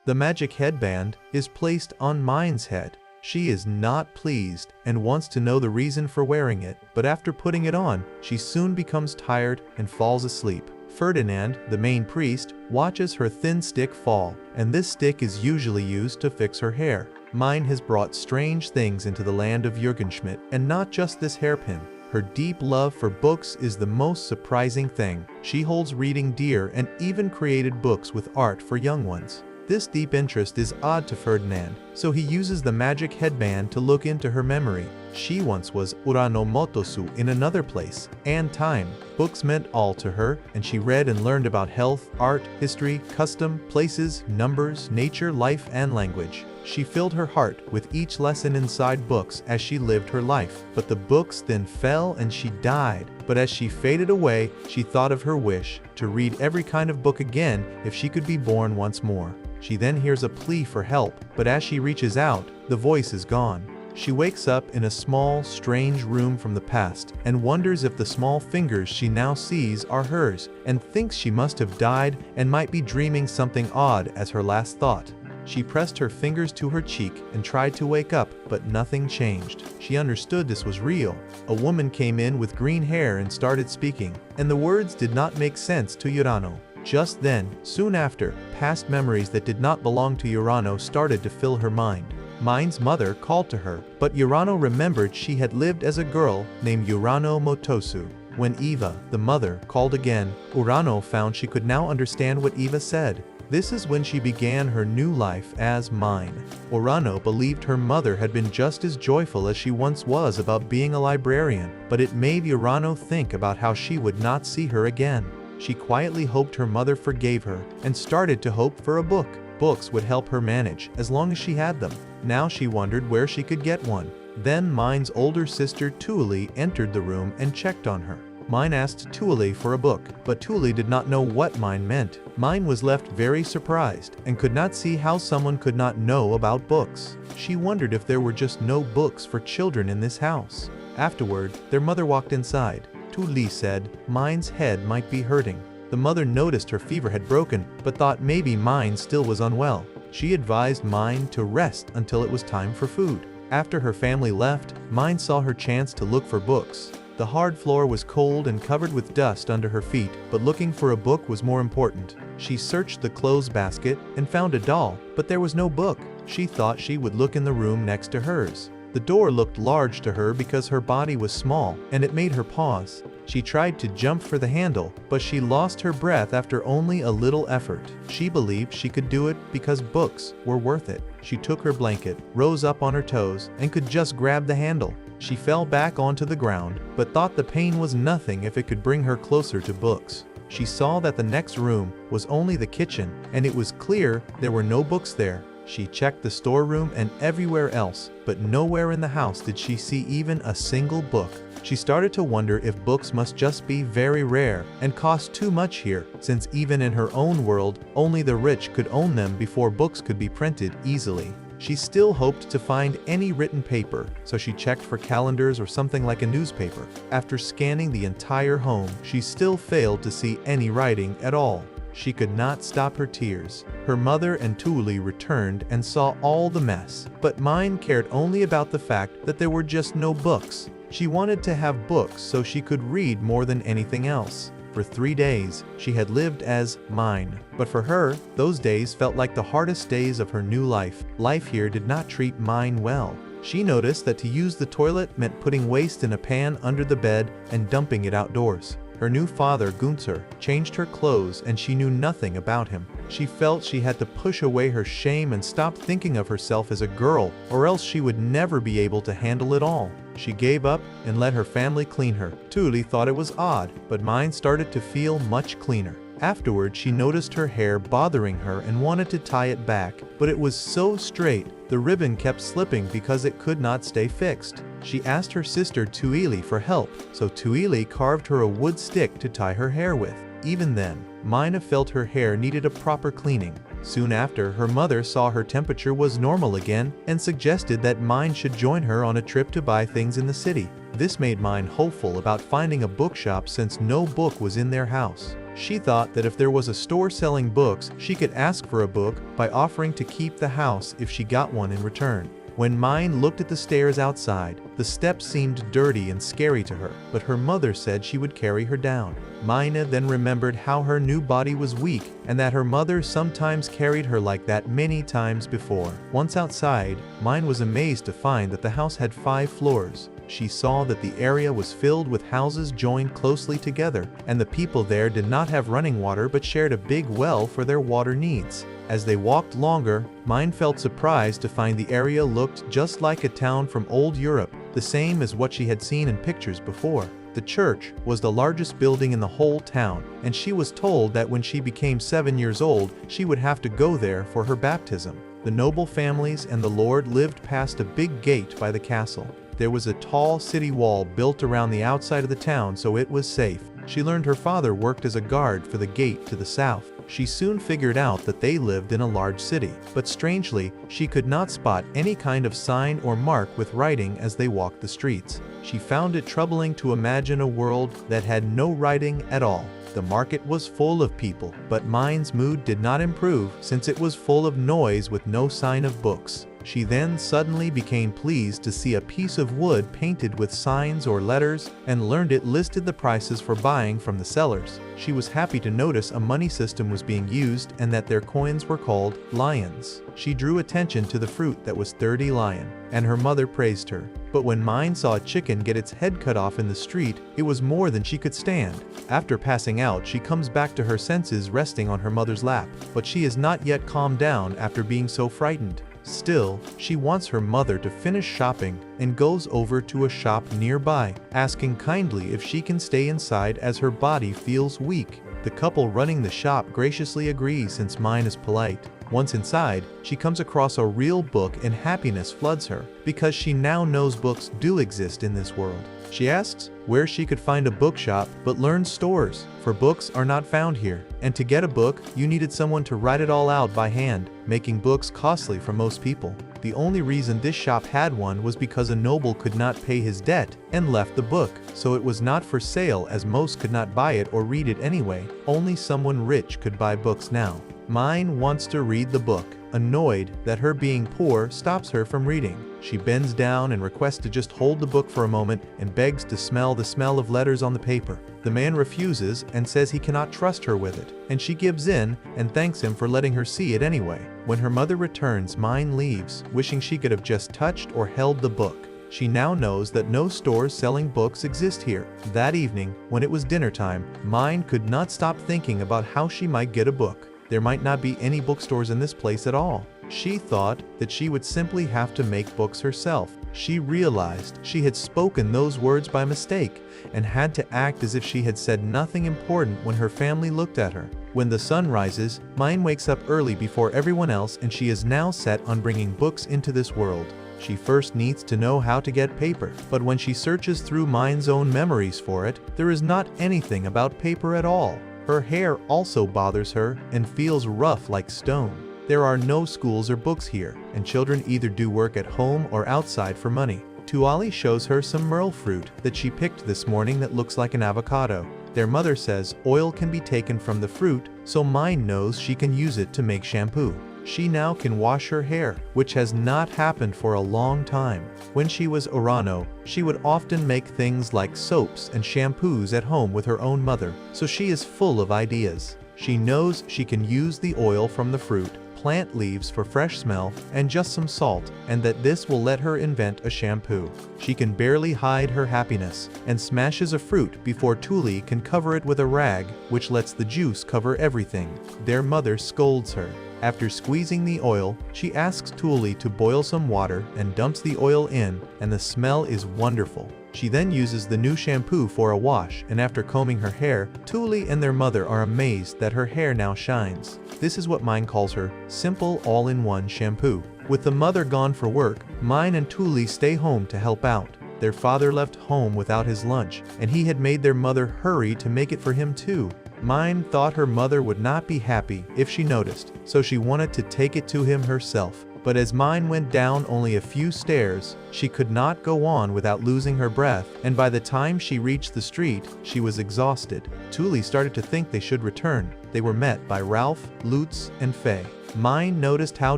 The magic headband is placed on Mine's head. She is not pleased and wants to know the reason for wearing it, but after putting it on, she soon becomes tired and falls asleep. Ferdinand, the main priest, watches her thin stick fall, and this stick is usually used to fix her hair. Mine has brought strange things into the land of Jürgenschmidt, and not just this hairpin. Her deep love for books is the most surprising thing. She holds reading dear and even created books with art for young ones. This deep interest is odd to Ferdinand, so he uses the magic headband to look into her memory. She once was Urano Motosu in another place and time. Books meant all to her, and she read and learned about health, art, history, custom, places, numbers, nature, life, and language. She filled her heart with each lesson inside books as she lived her life. But the books then fell and she died. But as she faded away, she thought of her wish to read every kind of book again if she could be born once more. She then hears a plea for help, but as she reaches out, the voice is gone. She wakes up in a small, strange room from the past and wonders if the small fingers she now sees are hers, and thinks she must have died and might be dreaming something odd as her last thought. She pressed her fingers to her cheek and tried to wake up, but nothing changed. She understood this was real. A woman came in with green hair and started speaking, and the words did not make sense to Urano. Just then, soon after, past memories that did not belong to Urano started to fill her mind. Mine's mother called to her, but Urano remembered she had lived as a girl named Urano Motosu. When Eva, the mother, called again, Urano found she could now understand what Eva said. This is when she began her new life as Mine. Urano believed her mother had been just as joyful as she once was about being a librarian, but it made Urano think about how she would not see her again. She quietly hoped her mother forgave her and started to hope for a book. Books would help her manage as long as she had them. Now she wondered where she could get one. Then Mine's older sister Tuuli entered the room and checked on her. Mine asked Tuuli for a book, but Tuuli did not know what Mine meant. Mine was left very surprised and could not see how someone could not know about books. She wondered if there were just no books for children in this house. Afterward, their mother walked inside. Tuuli said Mine's head might be hurting. The mother noticed her fever had broken, but thought maybe Mine still was unwell. She advised Mine to rest until it was time for food. After her family left, Mine saw her chance to look for books. The hard floor was cold and covered with dust under her feet, but looking for a book was more important. She searched the clothes basket and found a doll, but there was no book. She thought she would look in the room next to hers. The door looked large to her because her body was small, and it made her pause. She tried to jump for the handle, but she lost her breath after only a little effort. She believed she could do it because books were worth it. She took her blanket, rose up on her toes, and could just grab the handle. She fell back onto the ground, but thought the pain was nothing if it could bring her closer to books. She saw that the next room was only the kitchen, and it was clear there were no books there. She checked the storeroom and everywhere else, but nowhere in the house did she see even a single book. She started to wonder if books must just be very rare and cost too much here, since even in her own world, only the rich could own them before books could be printed easily. She still hoped to find any written paper, so she checked for calendars or something like a newspaper. After scanning the entire home, she still failed to see any writing at all. She could not stop her tears. Her mother and Tuuli returned and saw all the mess, but Mine cared only about the fact that there were just no books. She wanted to have books so she could read more than anything else. For 3 days, she had lived as Mine, but for her, those days felt like the hardest days of her new life. Life here did not treat Mine well. She noticed that to use the toilet meant putting waste in a pan under the bed and dumping it outdoors. Her new father, Gunther, changed her clothes and she knew nothing about him. She felt she had to push away her shame and stop thinking of herself as a girl, or else she would never be able to handle it all. She gave up and let her family clean her. Tuuli thought it was odd, but Mine started to feel much cleaner. Afterward, she noticed her hair bothering her and wanted to tie it back, but it was so straight, the ribbon kept slipping because it could not stay fixed. She asked her sister Tuuli for help, so Tuuli carved her a wood stick to tie her hair with. Even then, Mina felt her hair needed a proper cleaning. Soon after, her mother saw her temperature was normal again and suggested that Mine should join her on a trip to buy things in the city. This made Mine hopeful about finding a bookshop since no book was in their house. She thought that if there was a store selling books, she could ask for a book by offering to keep the house if she got one in return. When Mine looked at the stairs outside, the steps seemed dirty and scary to her, but her mother said she would carry her down. Mina then remembered how her new body was weak and that her mother sometimes carried her like that many times before. Once outside, Mine was amazed to find that the house had 5 floors. She saw that the area was filled with houses joined closely together, and the people there did not have running water but shared a big well for their water needs. As they walked longer, Mine felt surprised to find the area looked just like a town from old Europe, the same as what she had seen in pictures before. The church was the largest building in the whole town, and she was told that when she became 7 years old, she would have to go there for her baptism. The noble families and the Lord lived past a big gate by the castle. There was a tall city wall built around the outside of the town, so it was safe. She learned her father worked as a guard for the gate to the south. She soon figured out that they lived in a large city, but strangely, she could not spot any kind of sign or mark with writing as they walked the streets. She found it troubling to imagine a world that had no writing at all. The market was full of people, but Mine's mood did not improve since it was full of noise with no sign of books. She then suddenly became pleased to see a piece of wood painted with signs or letters and learned it listed the prices for buying from the sellers. She was happy to notice a money system was being used and that their coins were called lions. She drew attention to the fruit that was 30 lion, and her mother praised her. But when Mine saw a chicken get its head cut off in the street, it was more than she could stand. After passing out, she comes back to her senses resting on her mother's lap, but she is not yet calmed down after being so frightened. Still, she wants her mother to finish shopping and goes over to a shop nearby, asking kindly if she can stay inside as her body feels weak. The couple running the shop graciously agrees since Mine is polite. Once inside, she comes across a real book and happiness floods her because she now knows books do exist in this world. She asks where she could find a bookshop but learns stores, for books are not found here. And to get a book, you needed someone to write it all out by hand, making books costly for most people. The only reason this shop had one was because a noble could not pay his debt and left the book, so it was not for sale as most could not buy it or read it anyway. Only someone rich could buy books now. Mine wants to read the book, annoyed that her being poor stops her from reading. She bends down and requests to just hold the book for a moment and begs to smell the smell of letters on the paper. The man refuses and says he cannot trust her with it, and she gives in and thanks him for letting her see it anyway. When her mother returns, Mine leaves, wishing she could have just touched or held the book. She now knows that no stores selling books exist here. That evening, when it was dinner time, Mine could not stop thinking about how she might get a book. There might not be any bookstores in this place at all. She thought that she would simply have to make books herself. She realized she had spoken those words by mistake and had to act as if she had said nothing important when her family looked at her. When the sun rises, Mine wakes up early before everyone else, and she is now set on bringing books into this world. She first needs to know how to get paper, but when she searches through Mine's own memories for it, there is not anything about paper at all. Her hair also bothers her and feels rough like stone. There are no schools or books here, and children either do work at home or outside for money. Tuali shows her some merle fruit that she picked this morning that looks like an avocado. Their mother says oil can be taken from the fruit, so Mine knows she can use it to make shampoo. She now can wash her hair, which has not happened for a long time. When she was Urano, she would often make things like soaps and shampoos at home with her own mother, so she is full of ideas. She knows she can use the oil from the fruit, plant leaves for fresh smell, and just some salt, and that this will let her invent a shampoo. She can barely hide her happiness, and smashes a fruit before Tuli can cover it with a rag, which lets the juice cover everything. Their mother scolds her. After squeezing the oil, she asks Tuli to boil some water and dumps the oil in, and the smell is wonderful. She then uses the new shampoo for a wash, and after combing her hair, Tuli and their mother are amazed that her hair now shines. This is what Mine calls her simple all-in-one shampoo. With the mother gone for work, Mine and Tuli stay home to help out. Their father left home without his lunch, and he had made their mother hurry to make it for him too. Mine thought her mother would not be happy if she noticed, so she wanted to take it to him herself. But as Mine went down only a few stairs, she could not go on without losing her breath, and by the time she reached the street, she was exhausted. Thule started to think they should return. They were met by Ralph, Lutz, and Faye. Mine noticed how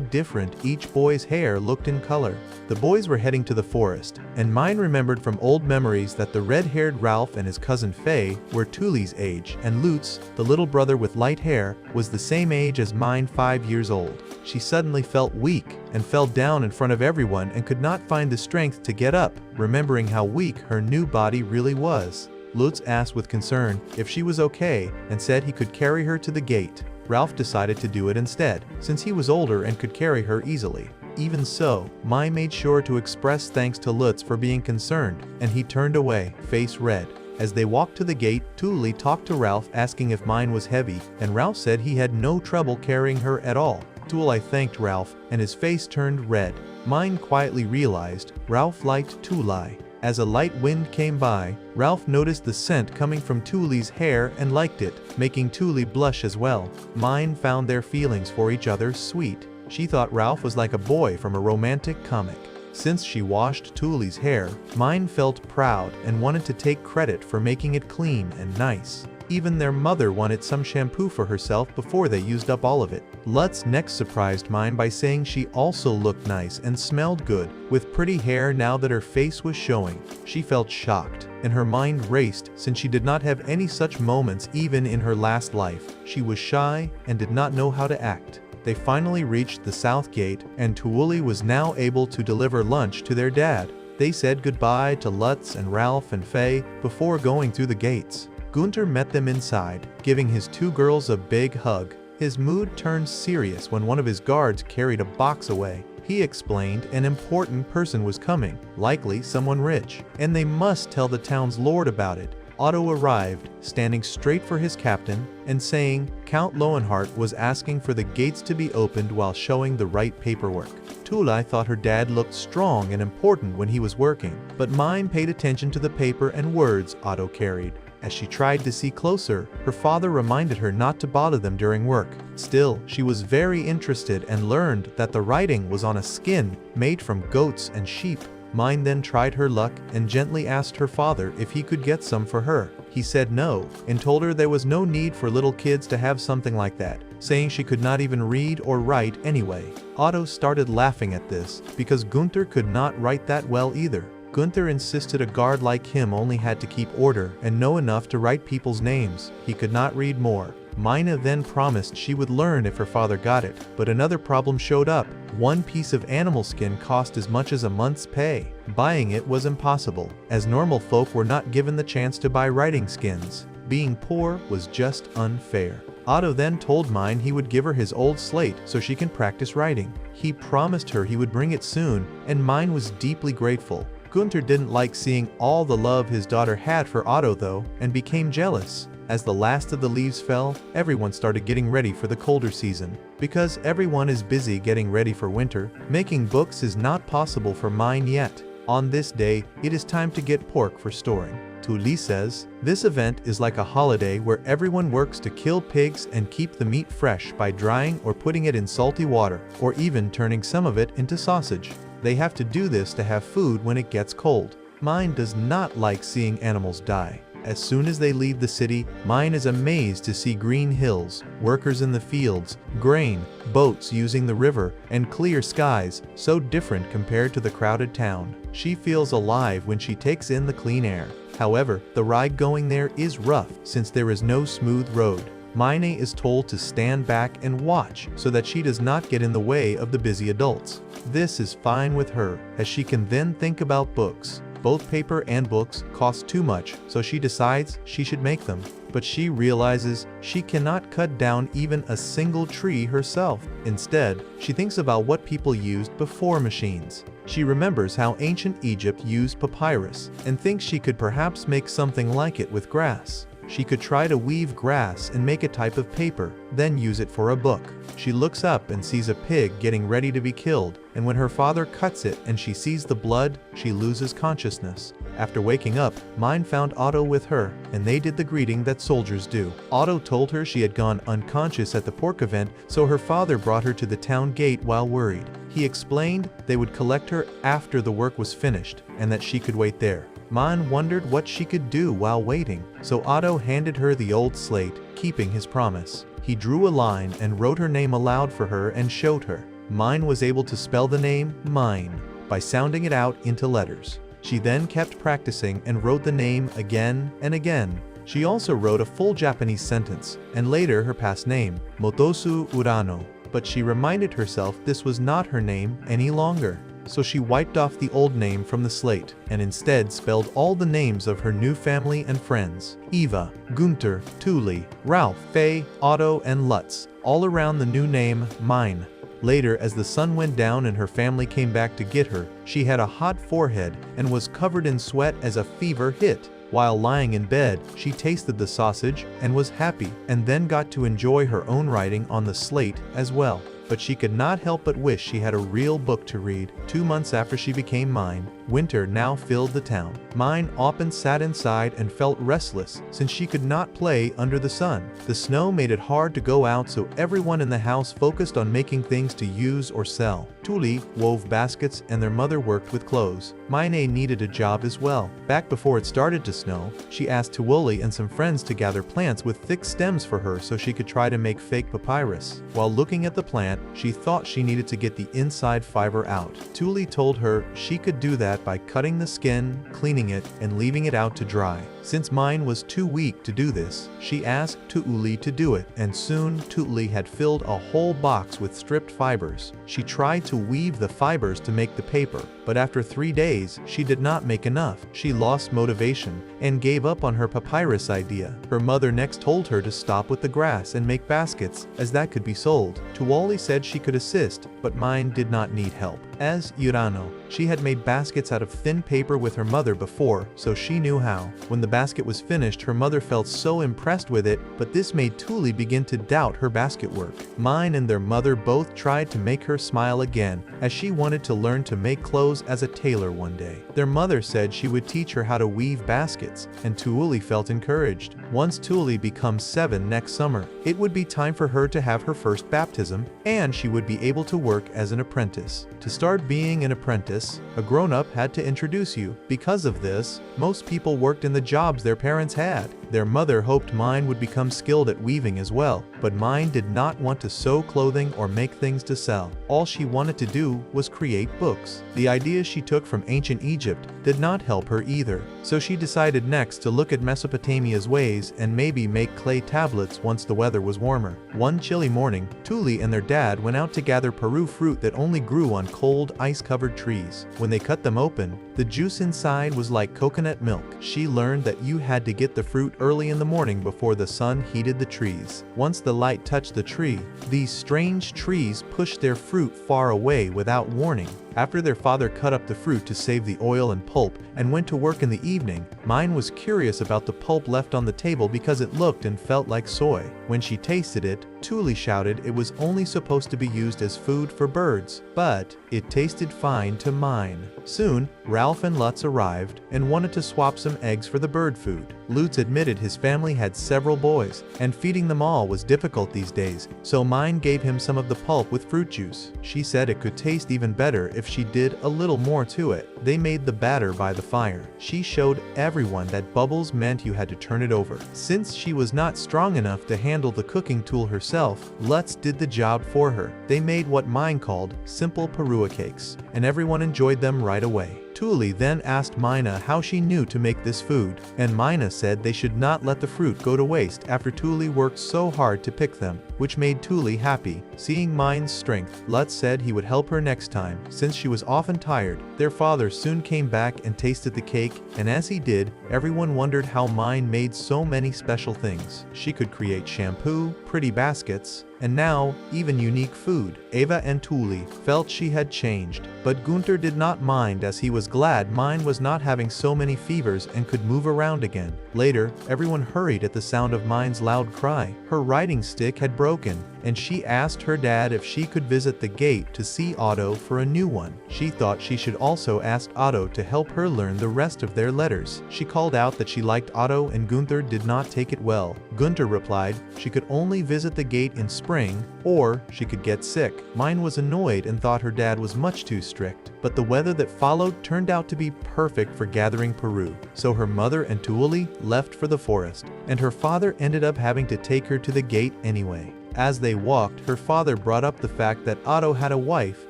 different each boy's hair looked in color. The boys were heading to the forest, and Mine remembered from old memories that the red-haired Ralph and his cousin Faye were Thule's age, and Lutz, the little brother with light hair, was the same age as Mine, 5 years old. She suddenly felt weak and fell down in front of everyone and could not find the strength to get up, remembering how weak her new body really was. Lutz asked with concern if she was okay and said he could carry her to the gate. Ralph decided to do it instead, since he was older and could carry her easily. Even so, Mine made sure to express thanks to Lutz for being concerned, and he turned away, face red. As they walked to the gate, Thule talked to Ralph asking if Mine was heavy, and Ralph said he had no trouble carrying her at all. Thule thanked Ralph, and his face turned red. Mine quietly realized Ralph liked Thule. As a light wind came by, Ralph noticed the scent coming from Thule's hair and liked it, making Thule blush as well. Mine found their feelings for each other sweet. She thought Ralph was like a boy from a romantic comic. Since she washed Thule's hair, Mine felt proud and wanted to take credit for making it clean and nice. Even their mother wanted some shampoo for herself before they used up all of it. Lutz next surprised Mine by saying she also looked nice and smelled good, with pretty hair now that her face was showing. She felt shocked, and her mind raced since she did not have any such moments even in her last life. She was shy and did not know how to act. They finally reached the south gate, and Thule was now able to deliver lunch to their dad. They said goodbye to Lutz and Ralph and Faye before going through the gates. Gunter met them inside, giving his two girls a big hug. His mood turned serious when one of his guards carried a box away. He explained an important person was coming, likely someone rich, and they must tell the town's lord about it. Otto arrived, standing straight for his captain, and saying Count Lowenhart was asking for the gates to be opened while showing the right paperwork. Thule thought her dad looked strong and important when he was working, but Mine paid attention to the paper and words Otto carried. As she tried to see closer, her father reminded her not to bother them during work. Still, she was very interested and learned that the writing was on a skin made from goats and sheep. Mine then tried her luck and gently asked her father if he could get some for her. He said no, and told her there was no need for little kids to have something like that, saying she could not even read or write anyway. Otto started laughing at this, because Gunther could not write that well either. Gunther insisted a guard like him only had to keep order and know enough to write people's names. He could not read more. Mina then promised she would learn if her father got it, but another problem showed up. One piece of animal skin cost as much as a month's pay. Buying it was impossible, as normal folk were not given the chance to buy writing skins. Being poor was just unfair. Otto then told Mine he would give her his old slate so she can practice writing. He promised her he would bring it soon, and Mine was deeply grateful. Gunther didn't like seeing all the love his daughter had for Otto though, and became jealous. As the last of the leaves fell, everyone started getting ready for the colder season. Because everyone is busy getting ready for winter, making books is not possible for Mine yet. On this day, it is time to get pork for storing. Thule says, this event is like a holiday where everyone works to kill pigs and keep the meat fresh by drying or putting it in salty water, or even turning some of it into sausage. They have to do this to have food when it gets cold. Mine does not like seeing animals die. As soon as they leave the city, Mine is amazed to see green hills, workers in the fields, grain, boats using the river, and clear skies, so different compared to the crowded town. She feels alive when she takes in the clean air. However, the ride going there is rough since there is no smooth road. Mine is told to stand back and watch so that she does not get in the way of the busy adults. This is fine with her, as she can then think about books. Both paper and books cost too much, so she decides she should make them. But she realizes she cannot cut down even a single tree herself. Instead, she thinks about what people used before machines. She remembers how ancient Egypt used papyrus and thinks she could perhaps make something like it with grass. She could try to weave grass and make a type of paper, then use it for a book. She looks up and sees a pig getting ready to be killed, and when her father cuts it and she sees the blood, she loses consciousness. After waking up, Mine found Otto with her, and they did the greeting that soldiers do. Otto told her she had gone unconscious at the pork event, so her father brought her to the town gate while worried. He explained they would collect her after the work was finished and that she could wait there. Mine wondered what she could do while waiting, so Otto handed her the old slate, keeping his promise. He drew a line and wrote her name aloud for her and showed her. Mine was able to spell the name mine by sounding it out into letters. She then kept practicing and wrote the name again and again. She also wrote a full Japanese sentence, and later her past name, Motosu Urano. But she reminded herself this was not her name any longer. So she wiped off the old name from the slate, and instead spelled all the names of her new family and friends. Eva, Gunther, Thule, Ralph, Faye, Otto, and Lutz, all around the new name, mine. Later, as the sun went down and her family came back to get her, she had a hot forehead and was covered in sweat as a fever hit. While lying in bed, she tasted the sausage and was happy, and then got to enjoy her own writing on the slate as well. But she could not help but wish she had a real book to read. 2 months after she became mine, winter now filled the town. Mine often sat inside and felt restless since she could not play under the sun. The snow made it hard to go out, so everyone in the house focused on making things to use or sell. Thule wove baskets and their mother worked with clothes. Mine needed a job as well. Back before it started to snow, she asked Tuoli and some friends to gather plants with thick stems for her so she could try to make fake papyrus. While looking at the plant, she thought she needed to get the inside fiber out. Thule told her she could do that by cutting the skin, cleaning it, and leaving it out to dry. Since mine was too weak to do this, she asked Thule to do it, and soon Thule had filled a whole box with stripped fibers. She tried to weave the fibers to make the paper, but after 3 days, she did not make enough. She lost motivation and gave up on her papyrus idea. Her mother next told her to stop with the grass and make baskets, as that could be sold. Tuoli said she could assist, but mine did not need help. As Urano, she had made baskets out of thin paper with her mother before, so she knew how. When the basket was finished, her mother felt so impressed with it, but this made Thule begin to doubt her basket work. Mine and their mother both tried to make her smile again, as she wanted to learn to make clothes as a tailor one day. Their mother said she would teach her how to weave baskets, and Thule felt encouraged. Once Thule becomes 7 next summer, it would be time for her to have her first baptism, and she would be able to work as an apprentice. To start being an apprentice, a grown-up had to introduce you. Because of this, most people worked in the jobs their parents had. Their mother hoped mine would become skilled at weaving as well, but mine did not want to sew clothing or make things to sell. All she wanted to do was create books. The ideas she took from ancient Egypt did not help her either, so she decided next to look at Mesopotamia's ways and maybe make clay tablets once the weather was warmer. One chilly morning, Thule and their dad went out to gather Peru fruit that only grew on cold, ice-covered trees. When they cut them open, the juice inside was like coconut milk. She learned that you had to get the fruit early in the morning before the sun heated the trees. Once the light touched the tree, these strange trees pushed their fruit far away without warning. After their father cut up the fruit to save the oil and pulp and went to work in the evening, mine was curious about the pulp left on the table because it looked and felt like soy. When she tasted it, Thule shouted it was only supposed to be used as food for birds, but it tasted fine to mine. Soon, Ralph and Lutz arrived and wanted to swap some eggs for the bird food. Lutz admitted his family had several boys, and feeding them all was difficult these days, so mine gave him some of the pulp with fruit juice. She said it could taste even better if she did a little more to it. They made the batter by the fire. She showed everyone that bubbles meant you had to turn it over. Since she was not strong enough to handle the cooking tool herself, Lutz did the job for her. They made what mine called simple Perua cakes, and everyone enjoyed them right away. Thule then asked Mina how she knew to make this food, and Mina said they should not let the fruit go to waste after Thule worked so hard to pick them, which made Thule happy. Seeing Mine's strength, Lutz said he would help her next time, since she was often tired. Their father soon came back and tasted the cake, and as he did, everyone wondered how Mine made so many special things. She could create shampoo, pretty baskets, and now, even unique food. Eva and Thule felt she had changed, but Gunther did not mind as he was glad Mine was not having so many fevers and could move around again. Later, everyone hurried at the sound of Mine's loud cry. Her riding stick had broken, and she asked her dad if she could visit the gate to see Otto for a new one. She thought she should also ask Otto to help her learn the rest of their letters. She called out that she liked Otto and Gunther did not take it well. Gunther replied she could only visit the gate in spring or she could get sick. Mine was annoyed and thought her dad was much too strict, but the weather that followed turned out to be perfect for gathering Peru. So her mother and Tuuli left for the forest, and her father ended up having to take her to the gate anyway. As they walked, her father brought up the fact that Otto had a wife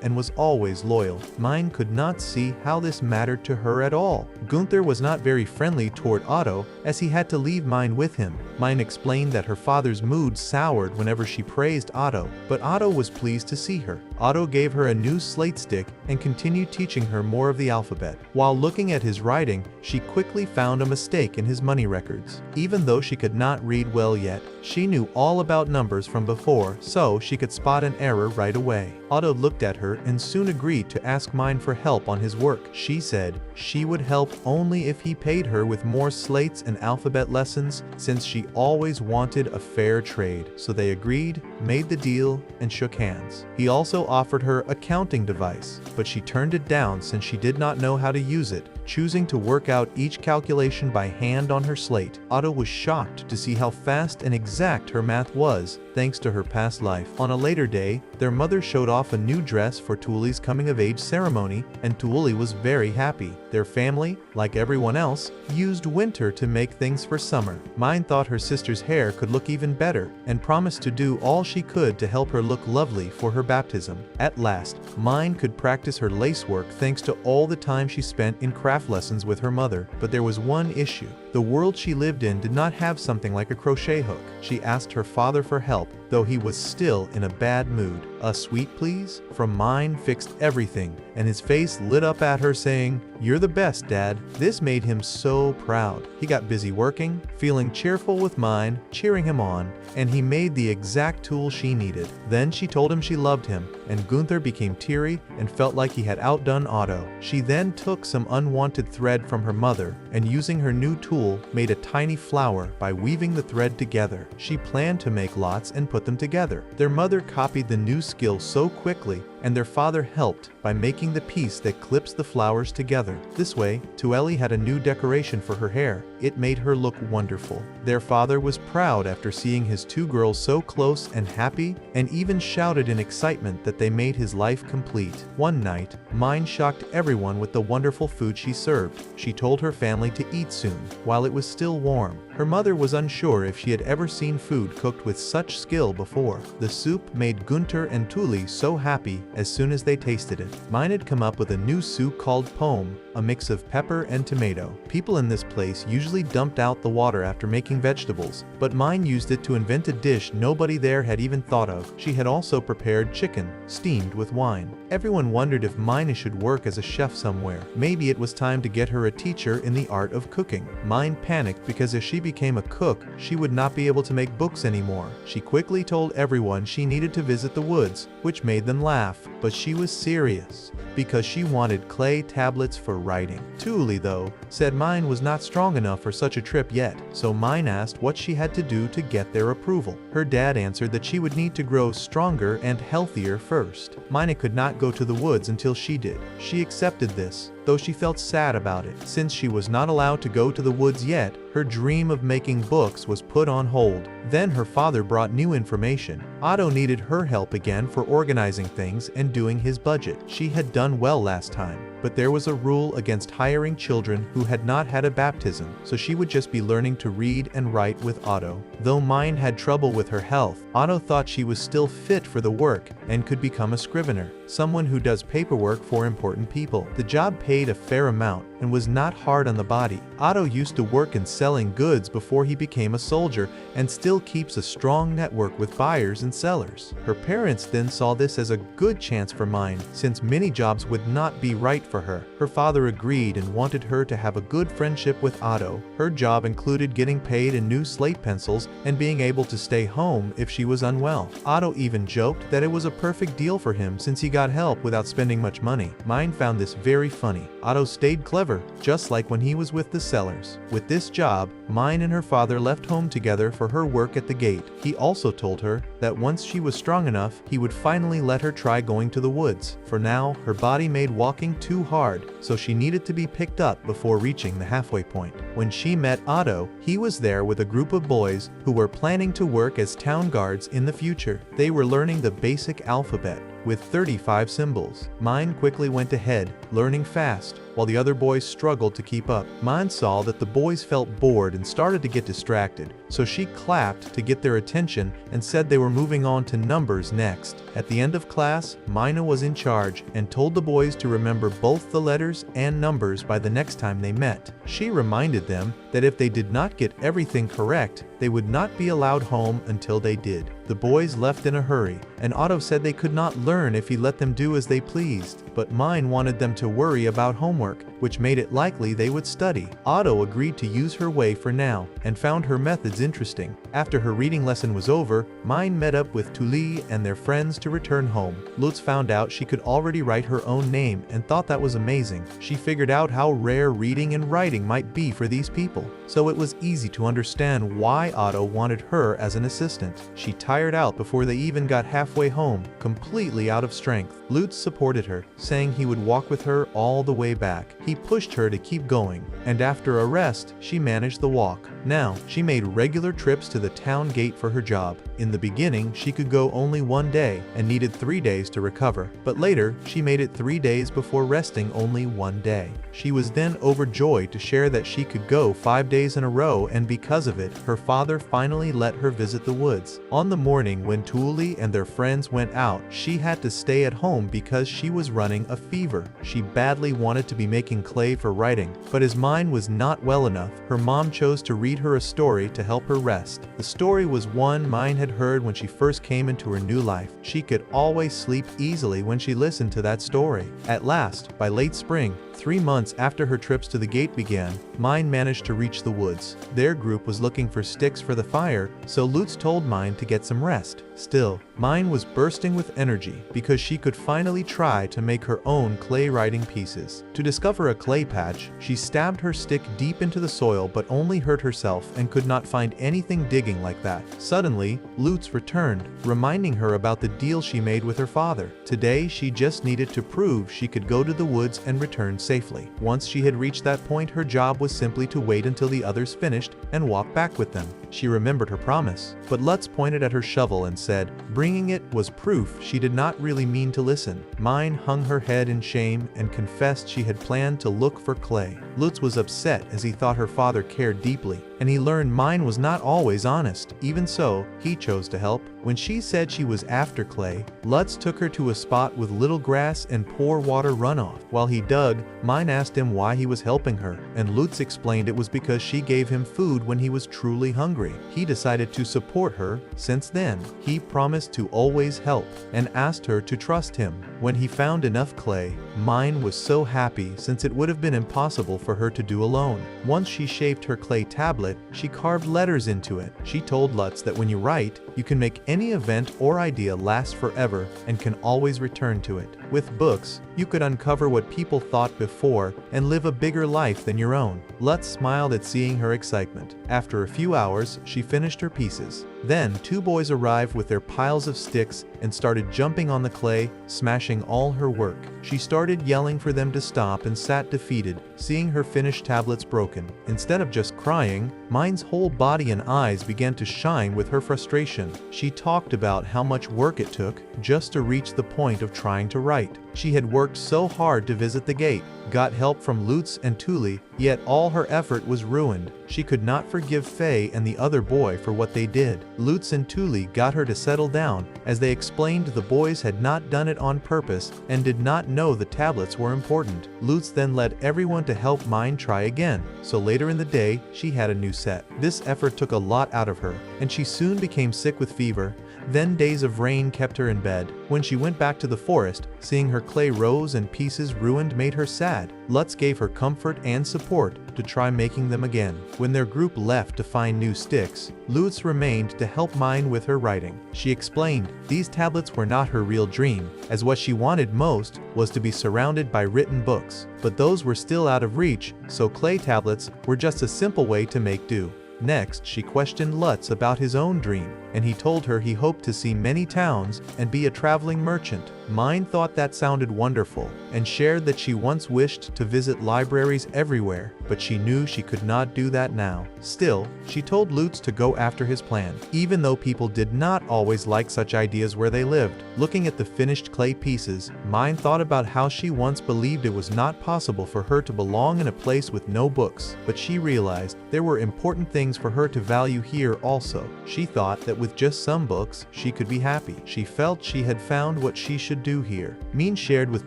and was always loyal. Mine could not see how this mattered to her at all. Gunther was not very friendly toward Otto as he had to leave Mine with him. Mine explained that her father's mood soured whenever she praised Otto, but Otto was pleased to see her. Otto gave her a new slate stick and continued teaching her more of the alphabet. While looking at his writing, she quickly found a mistake in his money records. Even though she could not read well yet, she knew all about numbers from before, so she could spot an error right away. Otto looked at her and soon agreed to ask Mine for help on his work. She said she would help only if he paid her with more slates and alphabet lessons, since she always wanted a fair trade. So they agreed, made the deal, and shook hands. He also offered her a counting device, but she turned it down since she did not know how to use it, choosing to work out each calculation by hand on her slate. Otto was shocked to see how fast and exact her math was, thanks to her past life. On a later day, their mother showed off a new dress for Tuuli's coming-of-age ceremony, and Tuuli was very happy. Their family, like everyone else, used winter to make things for summer. Mine thought her sister's hair could look even better, and promised to do all she could to help her look lovely for her baptism. At last, Mine could practice her lace work thanks to all the time she spent in craft lessons with her mother. But there was one issue. The world she lived in did not have something like a crochet hook. She asked her father for help, though he was still in a bad mood. "A sweet please?" from Mine fixed everything, and his face lit up at her saying, "You're the best, Dad." This made him so proud. He got busy working, feeling cheerful with Mine, cheering him on, and he made the exact tool she needed. Then she told him she loved him, and Gunther became teary and felt like he had outdone Otto. She then took some unwanted thread from her mother, and using her new tool, made a tiny flower by weaving the thread together. She planned to make lots and put them together. Their mother copied the new skill so quickly, and their father helped by making the piece that clips the flowers together. This way, Tuuli had a new decoration for her hair. It made her look wonderful. Their father was proud after seeing his two girls so close and happy, and even shouted in excitement that they made his life complete. One night, Mine shocked everyone with the wonderful food she served. She told her family to eat soon, while it was still warm. Her mother was unsure if she had ever seen food cooked with such skill before. The soup made Gunther and Tuuli so happy as soon as they tasted it. Mine had come up with a new soup called Pom, a mix of pepper and tomato. People in this place usually dumped out the water after making vegetables, but Mine used it to invent a dish nobody there had even thought of. She had also prepared chicken, steamed with wine. Everyone wondered if Mine should work as a chef somewhere. Maybe it was time to get her a teacher in the art of cooking. Mine panicked because if she became a cook, she would not be able to make books anymore. She quickly told everyone she needed to visit the woods, which made them laugh, but she was serious because she wanted clay tablets for writing. Tuuli, though, said Mine was not strong enough for such a trip yet, so Mine asked what she had to do to get their approval. Her dad answered that she would need to grow stronger and healthier first. Mine could not go to the woods until she did. She accepted this, though she felt sad about it. Since she was not allowed to go to the woods yet, her dream of making books was put on hold. Then her father brought new information. Otto needed her help again for organizing things and doing his budget. She had done well last time, but there was a rule against hiring children who had not had a baptism, so she would just be learning to read and write with Otto. Though Mine had trouble with her health, Otto thought she was still fit for the work and could become a scrivener, someone who does paperwork for important people. The job paid a fair amount and was not hard on the body. Otto used to work in selling goods before he became a soldier and still keeps a strong network with buyers and sellers. Her parents then saw this as a good chance for Mine, since many jobs would not be right for her. Her father agreed and wanted her to have a good friendship with Otto. Her job included getting paid in new slate pencils and being able to stay home if she was unwell. Otto even joked that it was a perfect deal for him since he got help without spending much money. Mine found this very funny. Otto stayed clever clever, just like when he was with the sellers. With this job, Mine and her father left home together for her work at the gate. He also told her that once she was strong enough, he would finally let her try going to the woods. For now, her body made walking too hard, so she needed to be picked up before reaching the halfway point. When she met Otto, he was there with a group of boys who were planning to work as town guards in the future. They were learning the basic alphabet with 35 symbols. Mine quickly went ahead, learning fast, while the other boys struggled to keep up. Mine saw that the boys felt bored and started to get distracted, so she clapped to get their attention and said they were moving on to numbers next. At the end of class, Mina was in charge and told the boys to remember both the letters and numbers by the next time they met. She reminded them that if they did not get everything correct, they would not be allowed home until they did. The boys left in a hurry, and Otto said they could not learn if he let them do as they pleased, but Mine wanted them to worry about homework, which made it likely they would study. Otto agreed to use her way for now, and found her methods interesting. After her reading lesson was over, Mine met up with Tuli and their friends to return home. Lutz found out she could already write her own name and thought that was amazing. She figured out how rare reading and writing might be for these people, so it was easy to understand why Otto wanted her as an assistant. She tired out before they even got halfway home, completely out of strength. Lutz supported her, saying he would walk with her all the way back. He pushed her to keep going, and after a rest, she managed the walk. Now, she made regular trips to the town gate for her job. In the beginning, she could go only one day and needed 3 days to recover, but later, she made it 3 days before resting only 1 day. She was then overjoyed to share that she could go 5 days in a row, and because of it, her father finally let her visit the woods. On the morning when Tuli and their friends went out, she had to stay at home because she was running a fever. She badly wanted to be making clay for writing, but as Mine was not well enough, her mom chose to read her a story to help her rest. The story was one Mine had heard when she first came into her new life. She could always sleep easily when she listened to that story. At last, by late spring, 3 months after her trips to the gate began, Mine managed to reach the woods. Their group was looking for sticks for the fire, so Lutz told Mine to get some rest. Still, Mine was bursting with energy because she could finally try to make her own clay writing pieces. To discover a clay patch, she stabbed her stick deep into the soil but only hurt herself and could not find anything digging like that. Suddenly, Lutz returned, reminding her about the deal she made with her father. Today, she just needed to prove she could go to the woods and return safely. Once she had reached that point, her job was simply to wait until the others finished and walk back with them. She remembered her promise, but Lutz pointed at her shovel and said, bringing it was proof she did not really mean to listen. Mine hung her head in shame and confessed she had planned to look for clay. Lutz was upset as he thought her father cared deeply, and he learned Mine was not always honest. Even so, he chose to help. When she said she was after clay, Lutz took her to a spot with little grass and poor water runoff. While he dug, Mine asked him why he was helping her, and Lutz explained it was because she gave him food when he was truly hungry. He decided to support her. Since then, he promised to always help and asked her to trust him. When he found enough clay, Mine was so happy since it would have been impossible for her to do alone. Once she shaped her clay tablet, she carved letters into it. She told Lutz that when you write, you can make any event or idea last forever and can always return to it. With books, you could uncover what people thought before and live a bigger life than your own. Lutz smiled at seeing her excitement. After a few hours, she finished her pieces. Then, 2 boys arrived with their piles of sticks and started jumping on the clay, smashing all her work. She started yelling for them to stop and sat defeated, seeing her finished tablets broken. Instead of just crying, Mine's whole body and eyes began to shine with her frustration. She talked about how much work it took just to reach the point of trying to write. She had worked so hard to visit the gate, got help from Lutz and Tuli, yet all her effort was ruined. She could not forgive Faye and the other boy for what they did. Lutz and Tuli got her to settle down, as they explained the boys had not done it on purpose and did not know the tablets were important. Lutz then led everyone to help Mine try again, so later in the day, she had a new set. This effort took a lot out of her, and she soon became sick with fever. Then days of rain kept her in bed. When she went back to the forest, seeing her clay rose and pieces ruined made her sad. Lutz gave her comfort and support to try making them again. When their group left to find new sticks, Lutz remained to help Mine with her writing. She explained these tablets were not her real dream, as what she wanted most was to be surrounded by written books. But those were still out of reach, so clay tablets were just a simple way to make do. Next, she questioned Lutz about his own dream, and he told her he hoped to see many towns and be a traveling merchant. Mine thought that sounded wonderful, and shared that she once wished to visit libraries everywhere, but she knew she could not do that now. Still, she told Lutz to go after his plan, even though people did not always like such ideas where they lived. Looking at the finished clay pieces, Mine thought about how she once believed it was not possible for her to belong in a place with no books, but she realized there were important things for her to value here also. She thought that with just some books, she could be happy. She felt she had found what she should do here. Mine shared with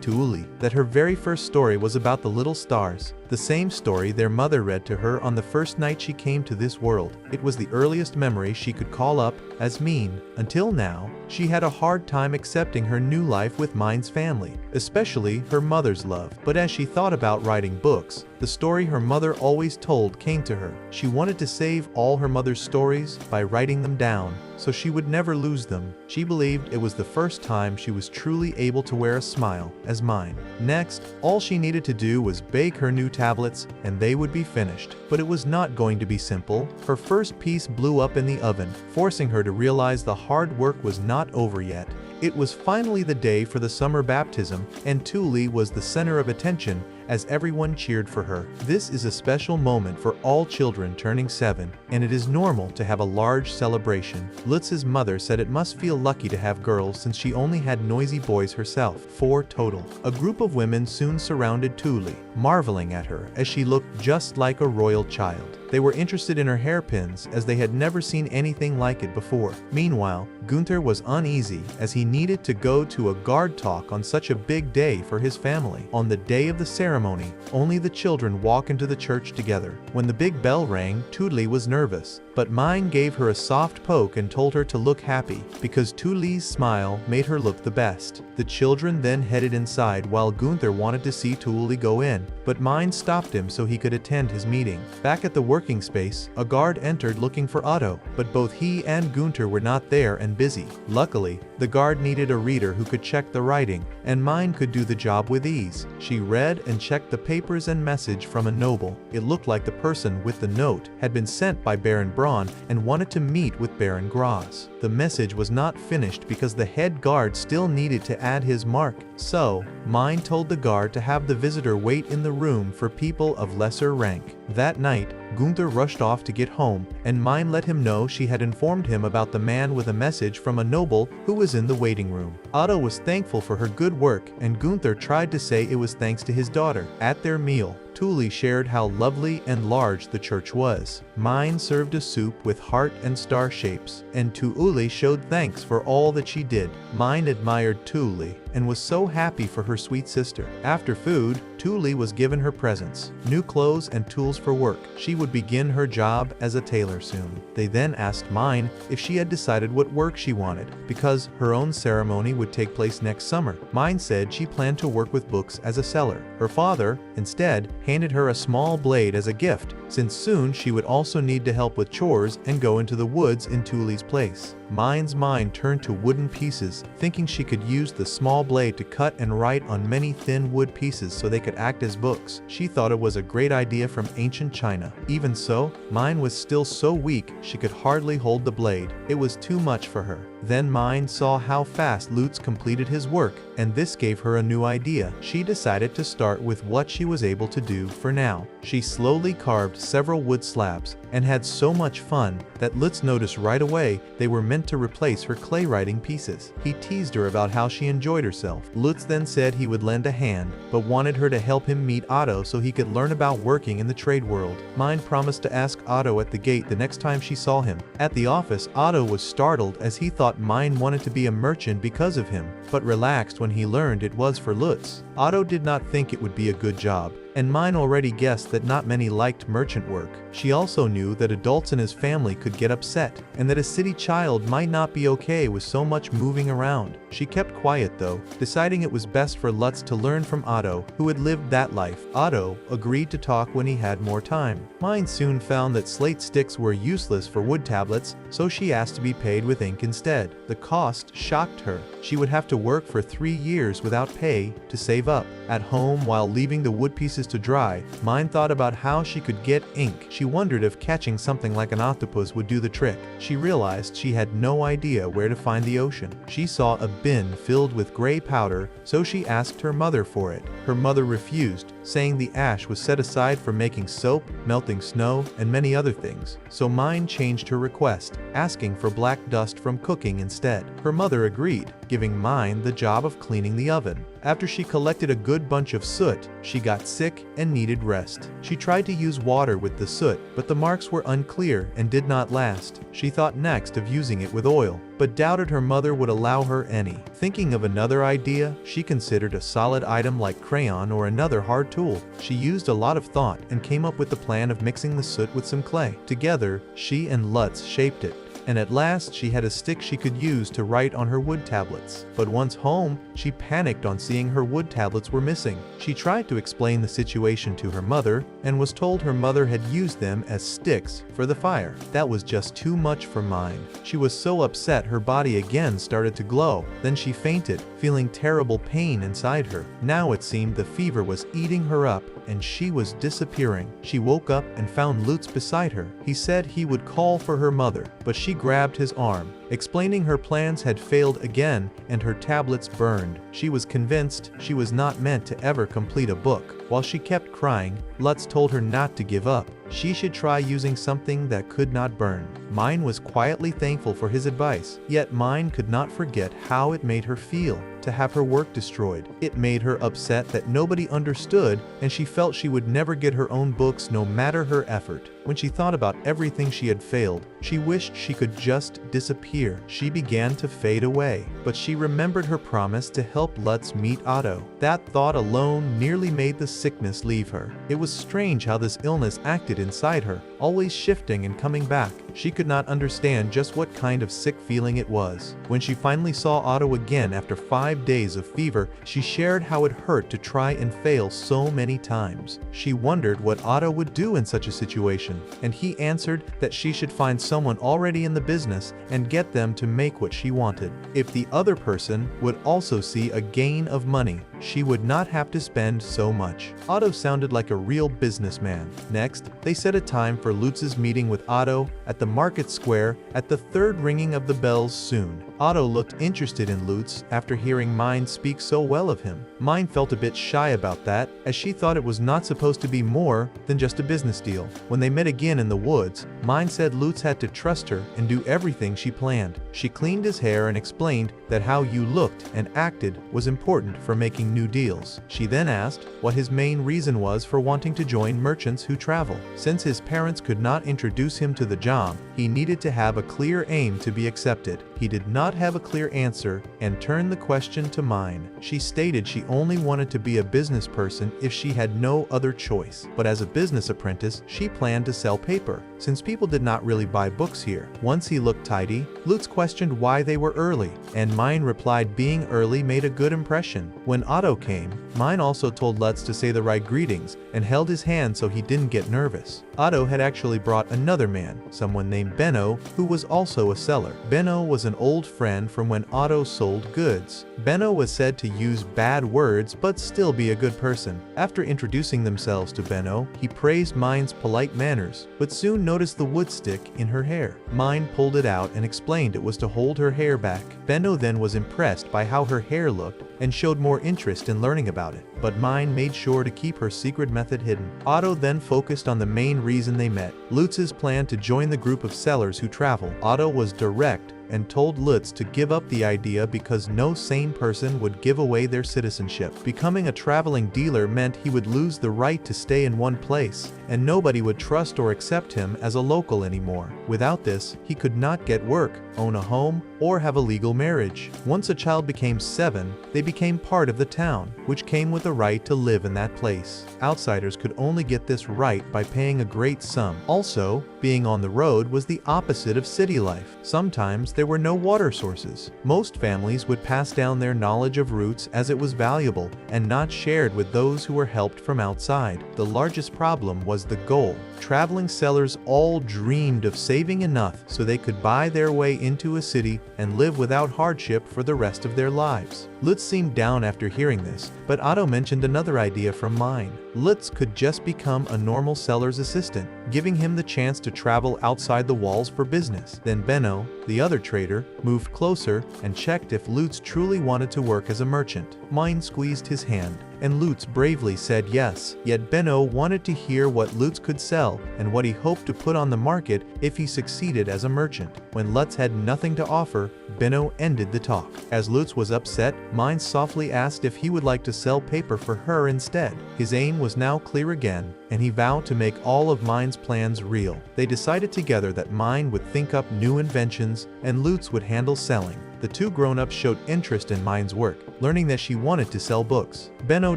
Tuuli that her very first story was about the little stars, the same story their mother read to her on the first night she came to this world. It was the earliest memory she could call up as Mine. Until now, she had a hard time accepting her new life with Mine's family, especially her mother's love. But as she thought about writing books, the story her mother always told came to her. She wanted to save all her mother's stories by writing them down, so she would never lose them. She believed it was the first time she was truly able to wear a smile as Mine. Next, all she needed to do was bake her new tablets and they would be finished. But it was not going to be simple. Her first piece blew up in the oven, forcing her to realize the hard work was not over yet. It was finally the day for the summer baptism, and Tuuli was the center of attention as everyone cheered for her. This is a special moment for all children turning 7, and it is normal to have a large celebration. Lutz's mother said it must feel lucky to have girls since she only had noisy boys herself, 4 total. A group of women soon surrounded Tuuli, marveling at her as she looked just like a royal child. They were interested in her hairpins as they had never seen anything like it before. Meanwhile, Gunther was uneasy as he needed to go to a guard talk on such a big day for his family. On the day of the ceremony, only the children walk into the church together. When the big bell rang, Tuuli was nervous, but Mine gave her a soft poke and told her to look happy, because Tuuli's smile made her look the best. The children then headed inside while Gunther wanted to see Tuuli go in, but Mine stopped him so he could attend his meeting. Back at the working space, a guard entered looking for Otto, but both he and Gunther were not there and busy. Luckily, the guard needed a reader who could check the writing, and Mine could do the job with ease. She read and checked the papers and message from a noble. It looked like the person with the note had been sent by Baron Braun and wanted to meet with Baron Graz. The message was not finished because the head guard still needed to add his mark. So, Mine told the guard to have the visitor wait in the room for people of lesser rank. That night, Gunther rushed off to get home, and Mine let him know she had informed him about the man with a message from a noble who was in the waiting room. Otto was thankful for her good work, and Gunther tried to say it was thanks to his daughter. At their meal, Tuuli shared how lovely and large the church was. Mine served a soup with heart and star shapes, and Tuuli showed thanks for all that she did. Mine admired Tuuli and was so happy for her sweet sister. After food, Tuuli was given her presents, new clothes and tools for work. She would begin her job as a tailor soon. They then asked Mine if she had decided what work she wanted, because her own ceremony would take place next summer. Mine said she planned to work with books as a seller. Her father, instead, handed her a small blade as a gift, since soon she would also need to help with chores and go into the woods in Tuuli's place. Mine's mind turned to wooden pieces, thinking she could use the small blade to cut and write on many thin wood pieces so they could act as books. She thought it was a great idea from ancient China. Even so, Mine was still so weak she could hardly hold the blade. It was too much for her. Then Mine saw how fast Lutz completed his work, and this gave her a new idea. She decided to start with what she was able to do for now. She slowly carved several wood slabs and had so much fun that Lutz noticed right away they were meant to replace her clay writing pieces. He teased her about how she enjoyed herself. Lutz then said he would lend a hand, but wanted her to help him meet Otto so he could learn about working in the trade world. Mine promised to ask Otto at the gate the next time she saw him. At the office, Otto was startled as he thought Mine wanted to be a merchant because of him, but relaxed when he learned it was for Lutz. Otto did not think it would be a good job, and Mine already guessed that not many liked merchant work. She also knew that adults in his family could get upset, and that a city child might not be okay with so much moving around. She kept quiet though, deciding it was best for Lutz to learn from Otto, who had lived that life. Otto agreed to talk when he had more time. Mine soon found that slate sticks were useless for wood tablets, so she asked to be paid with ink instead. The cost shocked her. She would have to work for 3 years without pay to save up. At home, while leaving the wood pieces to dry, Mine thought about how she could get ink. She wondered if catching something like an octopus would do the trick. She realized she had no idea where to find the ocean. She saw a bin filled with gray powder, so she asked her mother for it. Her mother refused, saying the ash was set aside for making soap, melting snow, and many other things. So Mine changed her request, asking for black dust from cooking instead. Her mother agreed, giving Mine the job of cleaning the oven. After she collected a good bunch of soot, she got sick and needed rest. She tried to use water with the soot, but the marks were unclear and did not last. She thought next of using it with oil, but doubted her mother would allow her any. Thinking of another idea, she considered a solid item like crayon or another hard tool. She used a lot of thought and came up with the plan of mixing the soot with some clay. Together, she and Lutz shaped it, and at last she had a stick she could use to write on her wood tablets. But once home, she panicked on seeing her wood tablets were missing. She tried to explain the situation to her mother and was told her mother had used them as sticks for the fire. That was just too much for Mine. She was so upset her body again started to glow. Then she fainted, feeling terrible pain inside her. Now it seemed the fever was eating her up and she was disappearing. She woke up and found Lutz beside her. He said he would call for her mother, but she grabbed his arm, explaining her plans had failed again and her tablets burned. She was convinced she was not meant to ever complete a book. While she kept crying, Lutz told her not to give up. She should try using something that could not burn. Mine was quietly thankful for his advice, yet Mine could not forget how it made her feel to have her work destroyed. It made her upset that nobody understood, and she felt she would never get her own books no matter her effort. When she thought about everything she had failed, she wished she could just disappear. She began to fade away, but she remembered her promise to help Lutz meet Otto. That thought alone nearly made the sickness leave her. It was strange how this illness acted inside her, always shifting and coming back. She could not understand just what kind of sick feeling it was. When she finally saw Otto again after 5 days of fever, she shared how it hurt to try and fail so many times. She wondered what Otto would do in such a situation, and he answered that she should find someone already in the business and get them to make what she wanted. If the other person would also see a gain of money, she would not have to spend so much. Otto sounded like a real businessman. Next, they set a time for Lutz's meeting with Otto at the market square at the 3rd ringing of the bells soon. Otto looked interested in Lutz after hearing Mine speak so well of him. Mine felt a bit shy about that, as she thought it was not supposed to be more than just a business deal. When they met again in the woods, Mine said Lutz had to trust her and do everything she planned. She cleaned his hair and explained that how you looked and acted was important for making new deals. She then asked what his main reason was for wanting to join Merchants Who Travel. Since his parents could not introduce him to the job, he needed to have a clear aim to be accepted. He did not have a clear answer and turned the question to Mine. She stated she only wanted to be a business person if she had no other choice. But as a business apprentice, she planned to sell paper, since people did not really buy books here. Once he looked tidy, Lutz questioned why they were early, and Mine replied being early made a good impression. When Otto came, Mine also told Lutz to say the right greetings and held his hand so he didn't get nervous. Otto had actually brought another man, someone named Benno, who was also a seller. Benno was an old friend from when Otto sold goods. Benno was said to use bad words but still be a good person. After introducing themselves to Benno, he praised Mine's polite manners, but soon noticed the wood stick in her hair. Mine pulled it out and explained it was to hold her hair back. Benno then was impressed by how her hair looked and showed more interest in learning about it, but Mine made sure to keep her secret method hidden. Otto then focused on the main reason they met, Lutz's plan to join the group of sellers who travel. Otto was direct and told Lutz to give up the idea because no sane person would give away their citizenship. Becoming a traveling dealer meant he would lose the right to stay in one place, and nobody would trust or accept him as a local anymore. Without this, he could not get work, own a home, or have a legal marriage. Once a child became 7, they became part of the town, which came with a right to live in that place. Outsiders could only get this right by paying a great sum. Also, being on the road was the opposite of city life. Sometimes there were no water sources. Most families would pass down their knowledge of roots as it was valuable and not shared with those who were helped from outside. The largest problem was the goal. Traveling sellers all dreamed of saving enough so they could buy their way into a city and live without hardship for the rest of their lives. Lutz seemed down after hearing this, but Otto mentioned another idea from mine. Lutz could just become a normal seller's assistant, giving him the chance to travel outside the walls for business. Then Benno, the other trader, moved closer and checked if Lutz truly wanted to work as a merchant. Mine squeezed his hand, and Lutz bravely said yes. Yet Benno wanted to hear what Lutz could sell and what he hoped to put on the market if he succeeded as a merchant. When Lutz had nothing to offer, Benno ended the talk. As Lutz was upset, Mine softly asked if he would like to sell paper for her instead. His aim was now clear again, and he vowed to make all of Mine's plans real. They decided together that Mine would think up new inventions and Lutz would handle selling. The two grown-ups showed interest in Mine's work, learning that she wanted to sell books. Benno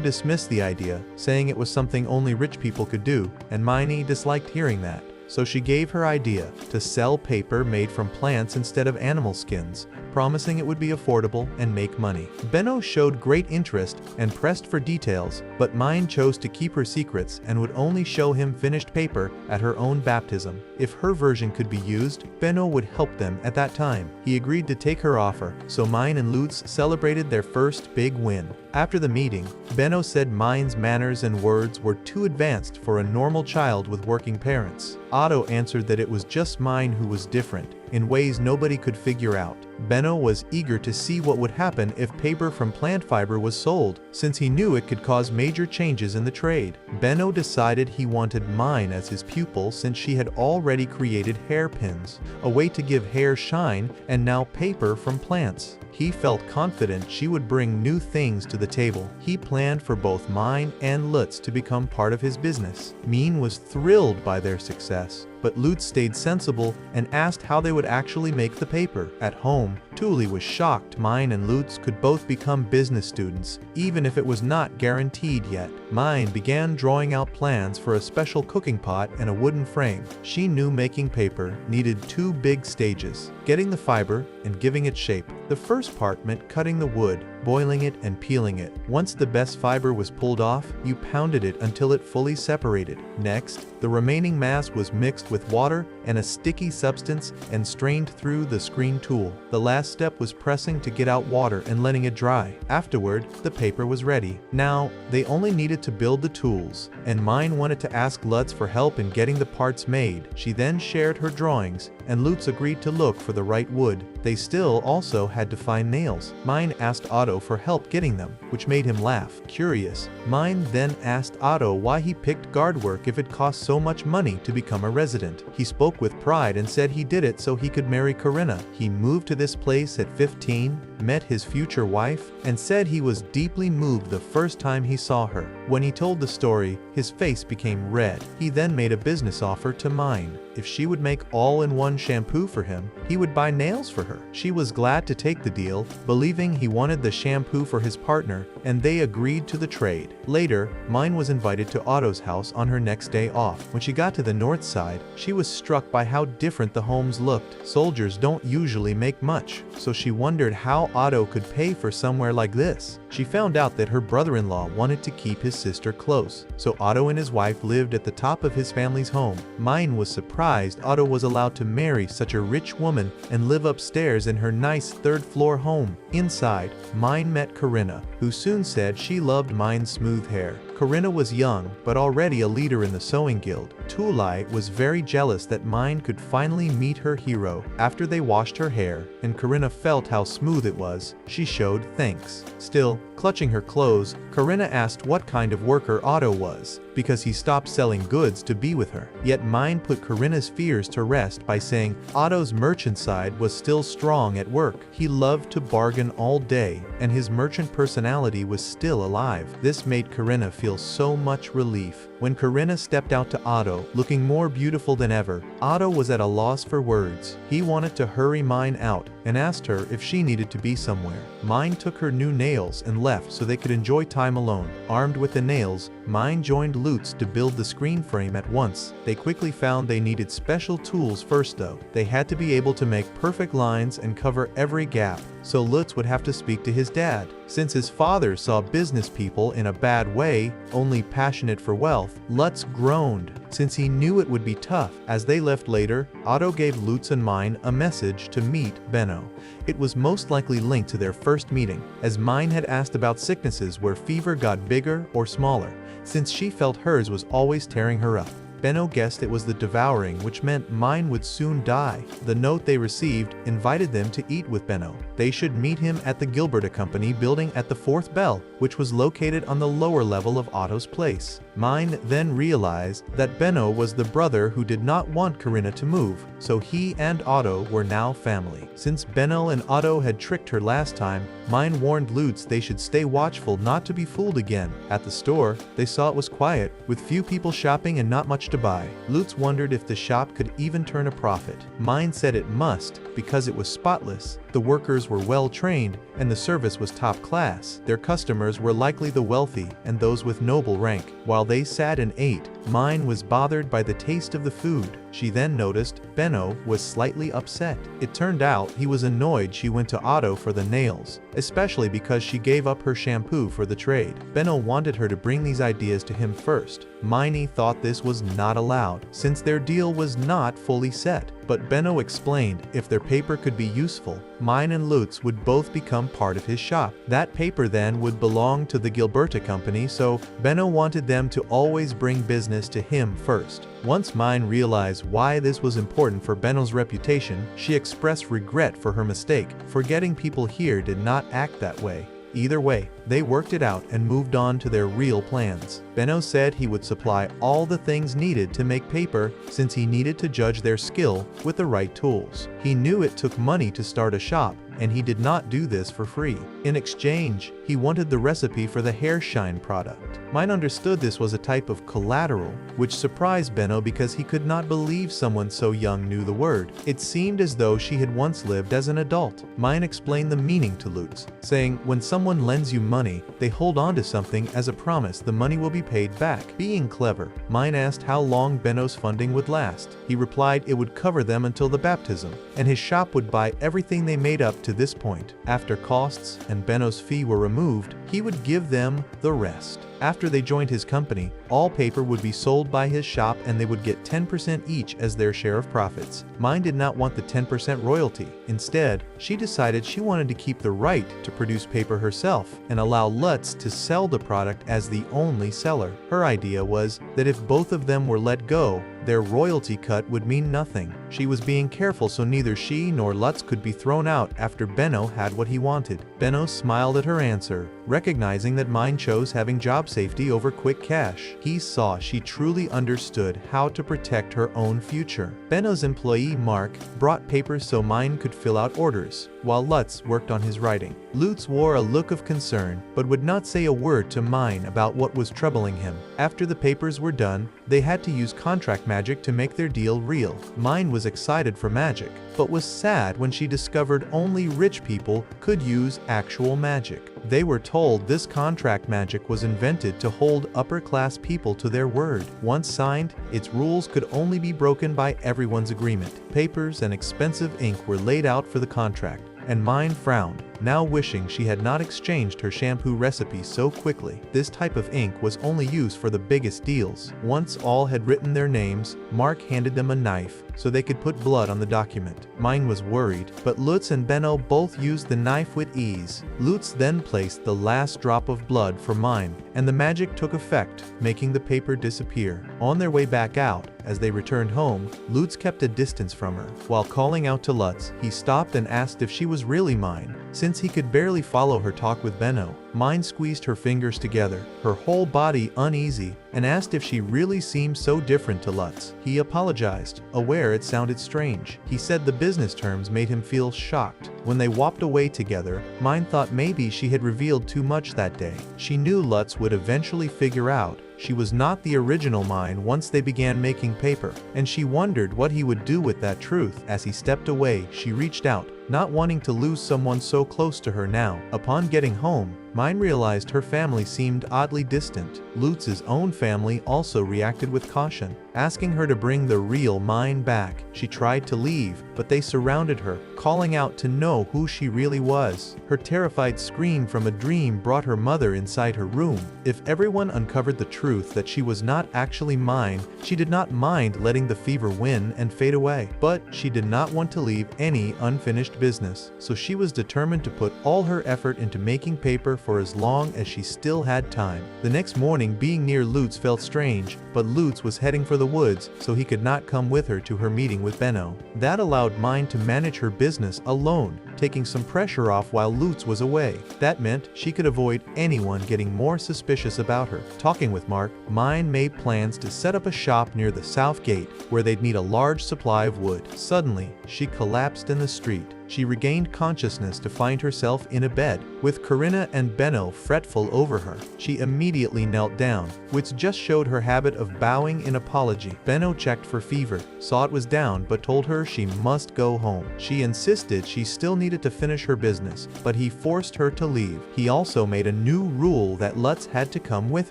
dismissed the idea, saying it was something only rich people could do, and Mine disliked hearing that. So she gave her idea to sell paper made from plants instead of animal skins, promising it would be affordable and make money. Benno showed great interest and pressed for details, but Mine chose to keep her secrets and would only show him finished paper at her own baptism. If her version could be used, Benno would help them at that time. He agreed to take her offer, so Mine and Lutz celebrated their first big win. After the meeting, Benno said Mine's manners and words were too advanced for a normal child with working parents. Otto answered that it was just Mine who was different, in ways nobody could figure out. Benno was eager to see what would happen if paper from plant fiber was sold, since he knew it could cause major changes in the trade. Benno decided he wanted Mine as his pupil since she had already created hairpins, a way to give hair shine, and now paper from plants. He felt confident she would bring new things to the table. He planned for both Mine and Lutz to become part of his business. Mine was thrilled by their success, but Lutz stayed sensible and asked how they would actually make the paper. At home, Thule was shocked Mine and Lutz could both become business students, even if it was not guaranteed yet. Mine began drawing out plans for a special cooking pot and a wooden frame. She knew making paper needed 2 big stages: getting the fiber and giving it shape. The first part meant cutting the wood, boiling it, and peeling it. Once the best fiber was pulled off, you pounded it until it fully separated. Next, the remaining mass was mixed with water and a sticky substance and strained through the screen tool. The last step was pressing to get out water and letting it dry. Afterward, the paper was ready. Now, they only needed to build the tools, and Mine wanted to ask Lutz for help in getting the parts made. She then shared her drawings, and Lutz agreed to look for the right wood. They still also had to find nails. Mine asked Otto for help getting them, which made him laugh. Curious, Mine then asked Otto why he picked guard work if it cost so much money to become a resident. He spoke with pride and said he did it so he could marry Corinna. He moved to this place at 15, met his future wife, and said he was deeply moved the first time he saw her. When he told the story, his face became red. He then made a business offer to Mine. If she would make all-in-one shampoo for him, he would buy nails for her. She was glad to take the deal, believing he wanted the shampoo for his partner, and they agreed to the trade. Later, Mine was invited to Otto's house on her next day off. When she got to the north side, she was struck by how different the homes looked. Soldiers don't usually make much, so she wondered how Otto could pay for somewhere like this. She found out that her brother-in-law wanted to keep his sister close, so Otto and his wife lived at the top of his family's home. Mine was surprised Otto was allowed to marry such a rich woman and live upstairs in her nice third-floor home. Inside, Mine met Corinna, who soon said she loved Mine's smooth hair. Corinna was young, but already a leader in the sewing guild. Thule was very jealous that Mine could finally meet her hero. After they washed her hair, and Corinna felt how smooth it was, she showed thanks. Still, Clutching her clothes, Corinna asked what kind of worker Otto was, because he stopped selling goods to be with her. Yet Mine put Corinna's fears to rest by saying Otto's merchant side was still strong at work. He loved to bargain all day, and his merchant personality was still alive. This made Corinna feel so much relief. When Corinna stepped out to Otto, looking more beautiful than ever, Otto was at a loss for words. He wanted to hurry Mine out and asked her if she needed to be somewhere. Mine took her new nails and left so they could enjoy time alone. Armed with the nails, Mine joined Lutz to build the screen frame at once. They quickly found they needed special tools first though. They had to be able to make perfect lines and cover every gap, so Lutz would have to speak to his dad. Since his father saw business people in a bad way, only passionate for wealth, Lutz groaned, since he knew it would be tough. As they left later, Otto gave Lutz and Mine a message to meet Benno. It was most likely linked to their first meeting, as Mine had asked about sicknesses where fever got bigger or smaller, since she felt hers was always tearing her up. Benno guessed it was the devouring, which meant Mine would soon die. The note they received invited them to eat with Benno. They should meet him at the Gilberta Company building at the Fourth Bell, which was located on the lower level of Otto's place. Mine then realized that Benno was the brother who did not want Corinna to move, so he and Otto were now family. Since Benno and Otto had tricked her last time, Mine warned Lutz they should stay watchful not to be fooled again. At the store, they saw it was quiet, with few people shopping and not much to buy. Lutz wondered if the shop could even turn a profit. Mine said it must, because it was spotless. The workers were well trained, and the service was top class. Their customers were likely the wealthy and those with noble rank. While they sat and ate, Mine was bothered by the taste of the food. She then noticed Benno was slightly upset. It turned out he was annoyed she went to Otto for the nails, especially because she gave up her shampoo for the trade. Benno wanted her to bring these ideas to him first. Mine thought this was not allowed, since their deal was not fully set. But Benno explained if their paper could be useful, Mine and Lutz would both become part of his shop. That paper then would belong to the Gilberta Company, so Benno wanted them to always bring business to him first. Once Mine realized why this was important for Benno's reputation, she expressed regret for her mistake, forgetting people here did not act that way. Either way, they worked it out and moved on to their real plans. Benno said he would supply all the things needed to make paper, since he needed to judge their skill with the right tools. He knew it took money to start a shop, and he did not do this for free. In exchange, he wanted the recipe for the hair shine product. Mine understood this was a type of collateral, which surprised Benno because he could not believe someone so young knew the word. It seemed as though she had once lived as an adult. Mine explained the meaning to Lutz, saying when someone lends you money, they hold on to something as a promise the money will be paid back. Being clever, Mine asked how long Benno's funding would last. He replied it would cover them until the baptism, and his shop would buy everything they made up to this point. After costs and Benno's fee were removed, he would give them the rest. After they joined his company, all paper would be sold by his shop and they would get 10% each as their share of profits. Mine did not want the 10% royalty. Instead, she decided she wanted to keep the right to produce paper herself and allow Lutz to sell the product as the only seller. Her idea was that if both of them were let go, their royalty cut would mean nothing. She was being careful so neither she nor Lutz could be thrown out after Benno had what he wanted. Benno smiled at her answer, recognizing that Mine chose having job safety over quick cash. He saw she truly understood how to protect her own future. Benno's employee Mark brought papers so Mine could fill out orders, while Lutz worked on his writing. Lutz wore a look of concern, but would not say a word to Mine about what was troubling him. After the papers were done, they had to use contract magic to make their deal real. Mine was excited for magic, but was sad when she discovered only rich people could use actual magic. They were told this contract magic was invented to hold upper-class people to their word. Once signed, its rules could only be broken by everyone's agreement. Papers and expensive ink were laid out for the contract, and Mine frowned, now wishing she had not exchanged her shampoo recipe so quickly. This type of ink was only used for the biggest deals. Once all had written their names, Mark handed them a knife so they could put blood on the document. Mine was worried, but Lutz and Benno both used the knife with ease. Lutz then placed the last drop of blood for Mine, and the magic took effect, making the paper disappear. On their way back out, as they returned home, Lutz kept a distance from her. While calling out to Lutz, he stopped and asked if she was really Mine, Since he could barely follow her talk with Benno, Mine squeezed her fingers together, her whole body uneasy, and asked if she really seemed so different to Lutz. He apologized, aware it sounded strange. He said the business terms made him feel shocked. When they walked away together, Mine thought maybe she had revealed too much that day. She knew Lutz would eventually figure out she was not the original Mine once they began making paper, and she wondered what he would do with that truth. As he stepped away, she reached out, not wanting to lose someone so close to her now. Upon getting home, Mine realized her family seemed oddly distant. Lutz's own family also reacted with caution, asking her to bring the real Mine back. She tried to leave, but they surrounded her, calling out to know who she really was. Her terrified scream from a dream brought her mother inside her room. If everyone uncovered the truth that she was not actually Mine, she did not mind letting the fever win and fade away. But she did not want to leave any unfinished business, so she was determined to put all her effort into making paper for as long as she still had time. The next morning, being near Lutz felt strange, but Lutz was heading for the woods, so he could not come with her to her meeting with Benno. That allowed Mine to manage her business alone, taking some pressure off while Lutz was away. That meant she could avoid anyone getting more suspicious about her. Talking with Mark, Mine made plans to set up a shop near the south gate, where they'd need a large supply of wood. Suddenly, she collapsed in the street. She regained consciousness to find herself in a bed, with Corinna and Benno fretful over her. She immediately knelt down, which just showed her habit of bowing in apology. Benno checked for fever, saw it was down, but told her she must go home. She insisted she still needed to finish her business, but he forced her to leave. He also made a new rule that Lutz had to come with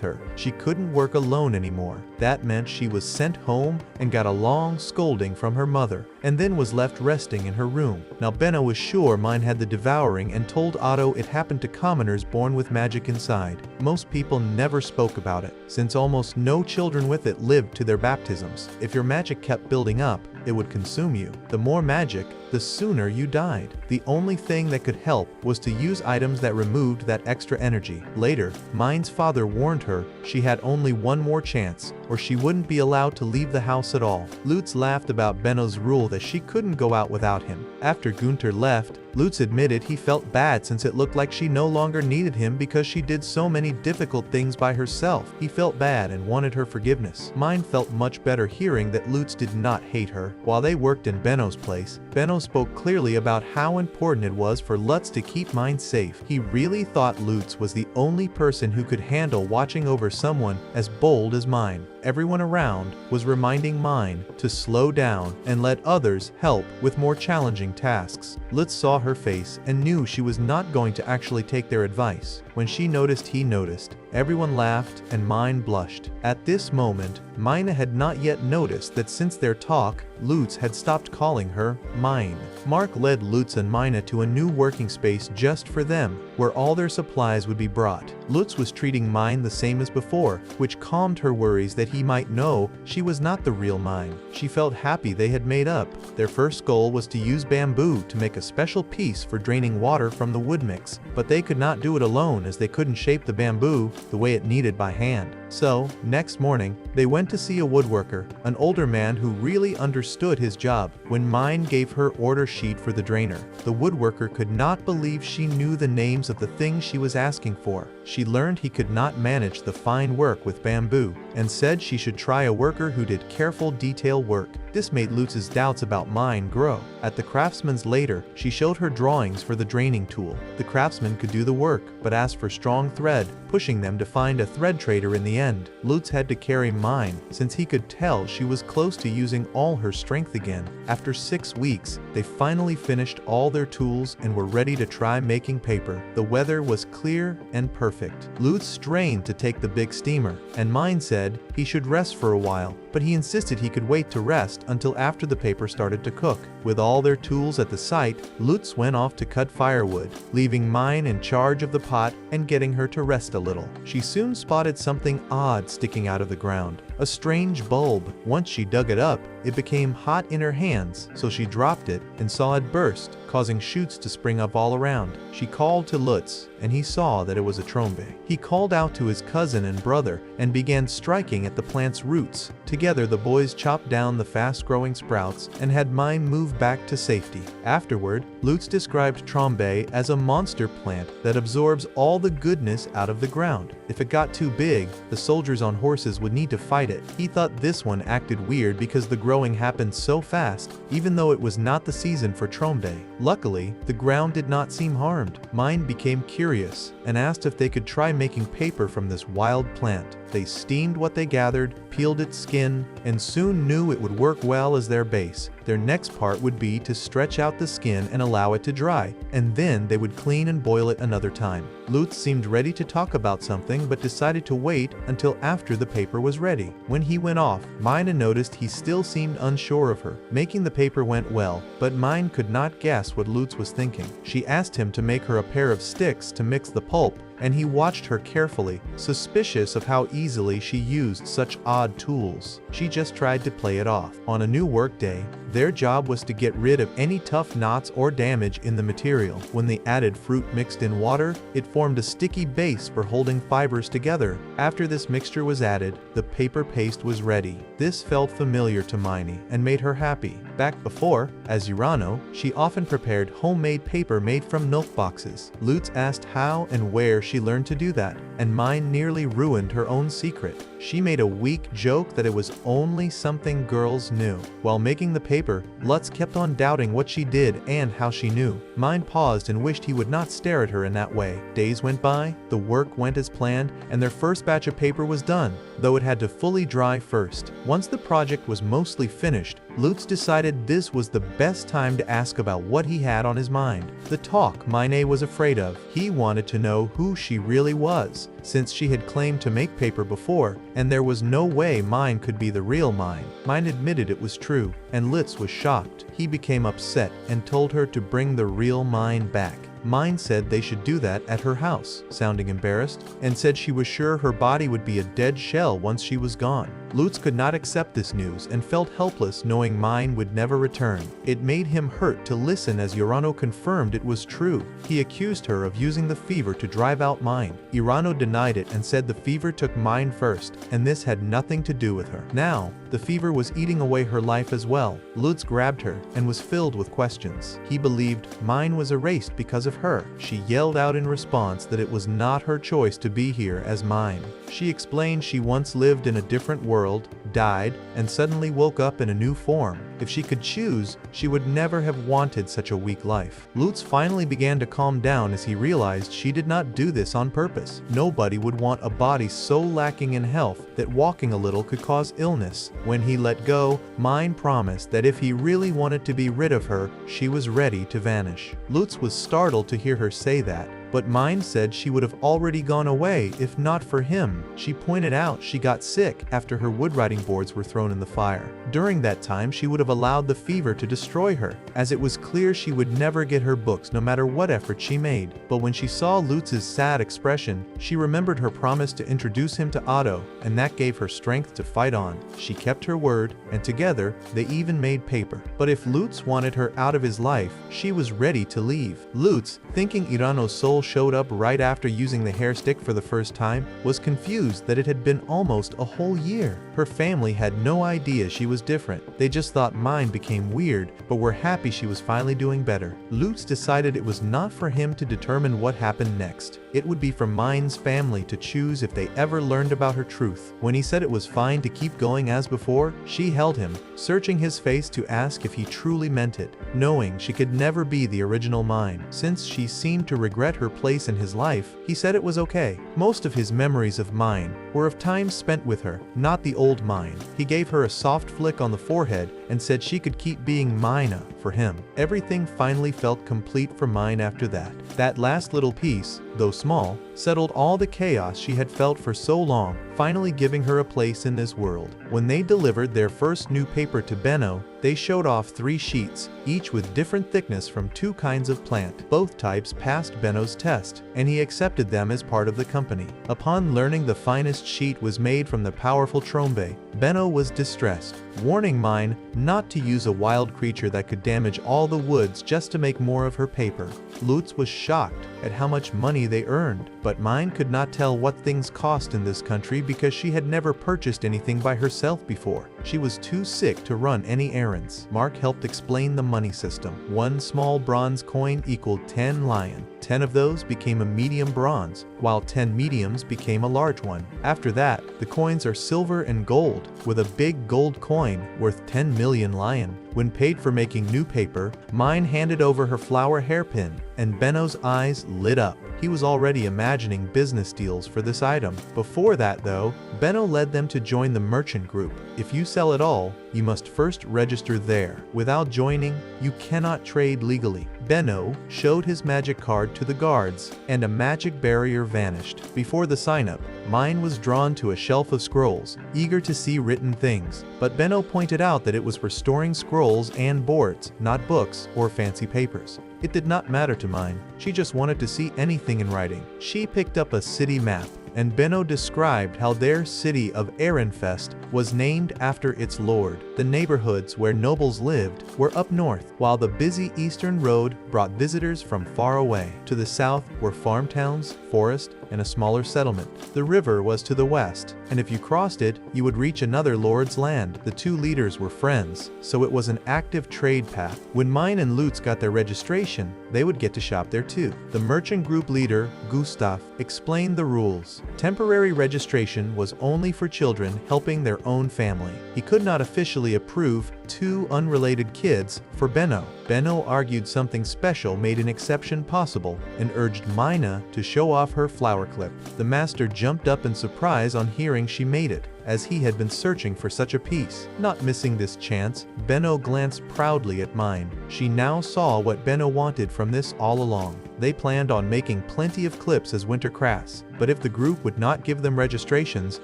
her. She couldn't work alone anymore. That meant she was sent home and got a long scolding from her mother, and then was left resting in her room. Now Benno was sure Mine had the devouring and told Otto it happened to commoners born with magic inside. Most people never spoke about it, since almost no children with it lived to their baptisms. If your magic kept building up, it would consume you. The more magic, the sooner you died. The only thing that could help was to use items that removed that extra energy. Later, Mine's father warned her she had only one more chance, or she wouldn't be allowed to leave the house at all. Lutz laughed about Benno's rule that she couldn't go out without him. After Gunther left, Lutz admitted he felt bad since it looked like she no longer needed him because she did so many difficult things by herself. He felt bad and wanted her forgiveness. Mine felt much better hearing that Lutz did not hate her. While they worked in Benno's place, Benno spoke clearly about how important it was for Lutz to keep Mine safe. He really thought Lutz was the only person who could handle watching over someone as bold as Mine. Everyone around was reminding Mine to slow down and let others help with more challenging tasks. Lutz saw her face and knew she was not going to actually take their advice. When she noticed he noticed, everyone laughed and Mine blushed. At this moment, Mine had not yet noticed that since their talk, Lutz had stopped calling her Mine. Mark led Lutz and Mine to a new working space just for them, where all their supplies would be brought. Lutz was treating Mine the same as before, which calmed her worries that he might know she was not the real Mine. She felt happy they had made up. Their first goal was to use bamboo to make a special piece for draining water from the wood mix, but they could not do it alone as they couldn't shape the bamboo the way it needed by hand. So, next morning, they went to see a woodworker, an older man who really understood his job. When Mine gave her order sheet for the drainer, the woodworker could not believe she knew the names of the things she was asking for. She learned he could not manage the fine work with bamboo, and said she should try a worker who did careful detail work. This made Lutz's doubts about Mine grow. At the craftsman's later, she showed her drawings for the draining tool. The craftsman could do the work, but asked for strong thread, pushing them to find a thread trader in the end. Lutz had to carry Mine, since he could tell she was close to using all her strength again. After 6 weeks, they finally finished all their tools and were ready to try making paper. The weather was clear and perfect. Lutz strained to take the big steamer, and Mine said he should rest for a while, but he insisted he could wait to rest until after the paper started to cook. With all their tools at the site, Lutz went off to cut firewood, leaving Mine in charge of the pot and getting her to rest a little. She soon spotted something odd sticking out of the ground. a strange bulb. Once she dug it up, it became hot in her hands, so she dropped it and saw it burst, causing shoots to spring up all around. She called to Lutz, and he saw that it was a trombe. He called out to his cousin and brother and began striking at the plant's roots. Together the boys chopped down the fast-growing sprouts and had mine move back to safety. Afterward, Lutz described trombe as a monster plant that absorbs all the goodness out of the ground. If it got too big, the soldiers on horses would need to fight it. He thought this one acted weird because the growing happened so fast, even though it was not the season for trombe. Luckily, the ground did not seem harmed. Mine became curious and asked if they could try making paper from this wild plant. They steamed what they gathered, peeled its skin, and soon knew it would work well as their base. Their next part would be to stretch out the skin and allow it to dry, and then they would clean and boil it another time. Lutz seemed ready to talk about something but decided to wait until after the paper was ready. When he went off, Mina noticed he still seemed unsure of her. Making the paper went well, but Mine could not guess what Lutz was thinking. She asked him to make her a pair of sticks to mix the pulp, and he watched her carefully, suspicious of how easily she used such odd tools. She just tried to play it off. On a new workday, their job was to get rid of any tough knots or damage in the material. When they added fruit mixed in water, it formed a sticky base for holding fibers together. After this mixture was added, the paper paste was ready. This felt familiar to Miney and made her happy. Back before, as Urano, she often prepared homemade paper made from milk boxes. Lutz asked how and where she learned to do that, and Mine nearly ruined her own secret. She made a weak joke that it was only something girls knew. While making the paper, Lutz kept on doubting what she did and how she knew. Mine paused and wished he would not stare at her in that way. Days went by, the work went as planned, and their first batch of paper was done, though it had to fully dry first. Once the project was mostly finished, Lutz decided this was the best time to ask about what he had on his mind. The talk Mine was afraid of. He wanted to know who she really was, since she had claimed to make paper before, and there was no way Mine could be the real Mine. Mine admitted it was true, and Lutz was shocked. He became upset and told her to bring the real Mine back. Mine said they should do that at her house, sounding embarrassed, and said she was sure her body would be a dead shell once she was gone. Lutz could not accept this news and felt helpless knowing Mine would never return. It made him hurt to listen as Urano confirmed it was true. He accused her of using the fever to drive out Mine. Urano denied it and said the fever took Mine first, and this had nothing to do with her. Now, the fever was eating away her life as well. Lutz grabbed her and was filled with questions. He believed Mine was erased because of her. She yelled out in response that it was not her choice to be here as Mine. She explained she once lived in a different world, died, and suddenly woke up in a new form. If she could choose, she would never have wanted such a weak life. Lutz finally began to calm down as he realized she did not do this on purpose. Nobody would want a body so lacking in health that walking a little could cause illness. When he let go, Mine promised that if he really wanted to be rid of her, she was ready to vanish. Lutz was startled to hear her say that, but Mine said she would have already gone away if not for him. She pointed out she got sick after her wood writing boards were thrown in the fire. During that time, she would have allowed the fever to destroy her, as it was clear she would never get her books no matter what effort she made. But when she saw Lutz's sad expression, she remembered her promise to introduce him to Otto, and that gave her strength to fight on. She kept her word, and together, they even made paper. But if Lutz wanted her out of his life, she was ready to leave. Lutz, thinking Urano's soul showed up right after using the hair stick for the first time, was confused that it had been almost a whole year. Her family had no idea she was different. They just thought Mine became weird, but were happy she was finally doing better. Lutz decided it was not for him to determine what happened next. It would be for Mine's family to choose if they ever learned about her truth. When he said it was fine to keep going as before, she held him, searching his face to ask if he truly meant it, knowing she could never be the original Mine. Since she seemed to regret her place in his life, he said it was okay. Most of his memories of Mine were of time spent with her, not the old Mine. He gave her a soft flick on the forehead and said she could keep being Mina for him. Everything finally felt complete for Mine after that. That last little piece, though small, settled all the chaos she had felt for so long, finally giving her a place in this world. When they delivered their first new paper to Benno, they showed off 3 sheets, each with different thickness from 2 kinds of plant. Both types passed Benno's test, and he accepted them as part of the company. Upon learning the finest sheet was made from the powerful Trombe, Benno was distressed, warning Mine not to use a wild creature that could damage all the woods just to make more of her paper. Lutz was shocked at how much money they earned, but Mine could not tell what things cost in this country because she had never purchased anything by herself before. She was too sick to run any errands. Mark helped explain the money system. 1 small bronze coin equaled 10 lion. 10 of those became a medium bronze, while 10 mediums became a large one. After that, the coins are silver and gold, with a big gold coin worth 10 million lion. When paid for making new paper, Mine handed over her flower hairpin, and Benno's eyes lit up. He was already imagining business deals for this item. Before that though, Benno led them to join the merchant group. If you sell at all, you must first register there. Without joining, you cannot trade legally. Benno showed his magic card to the guards, and a magic barrier vanished. Before the sign-up, Mine was drawn to a shelf of scrolls, eager to see written things. But Benno pointed out that it was for storing scrolls and boards, not books or fancy papers. It did not matter to Mine. She just wanted to see anything in writing. She picked up a city map, and Benno described how their city of Ehrenfest was named after its lord. The neighborhoods where nobles lived were up north, while the busy eastern road brought visitors from far away. To the south were farm towns, forest, and a smaller settlement. The river was to the west, and if you crossed it, you would reach another lord's land. The 2 leaders were friends, so it was an active trade path. When Mine and Lutz got their registration, they would get to shop there too. The merchant group leader, Gustav, explained the rules. Temporary registration was only for children helping their own family. He could not officially approve 2 unrelated kids for Benno. Benno argued something special made an exception possible and urged Mina to show off her flower clip. The master jumped up in surprise on hearing she made it, as he had been searching for such a piece. Not missing this chance, Benno glanced proudly at Mine. She now saw what Benno wanted from this all along. They planned on making plenty of clips as winter crafts, but if the group would not give them registrations,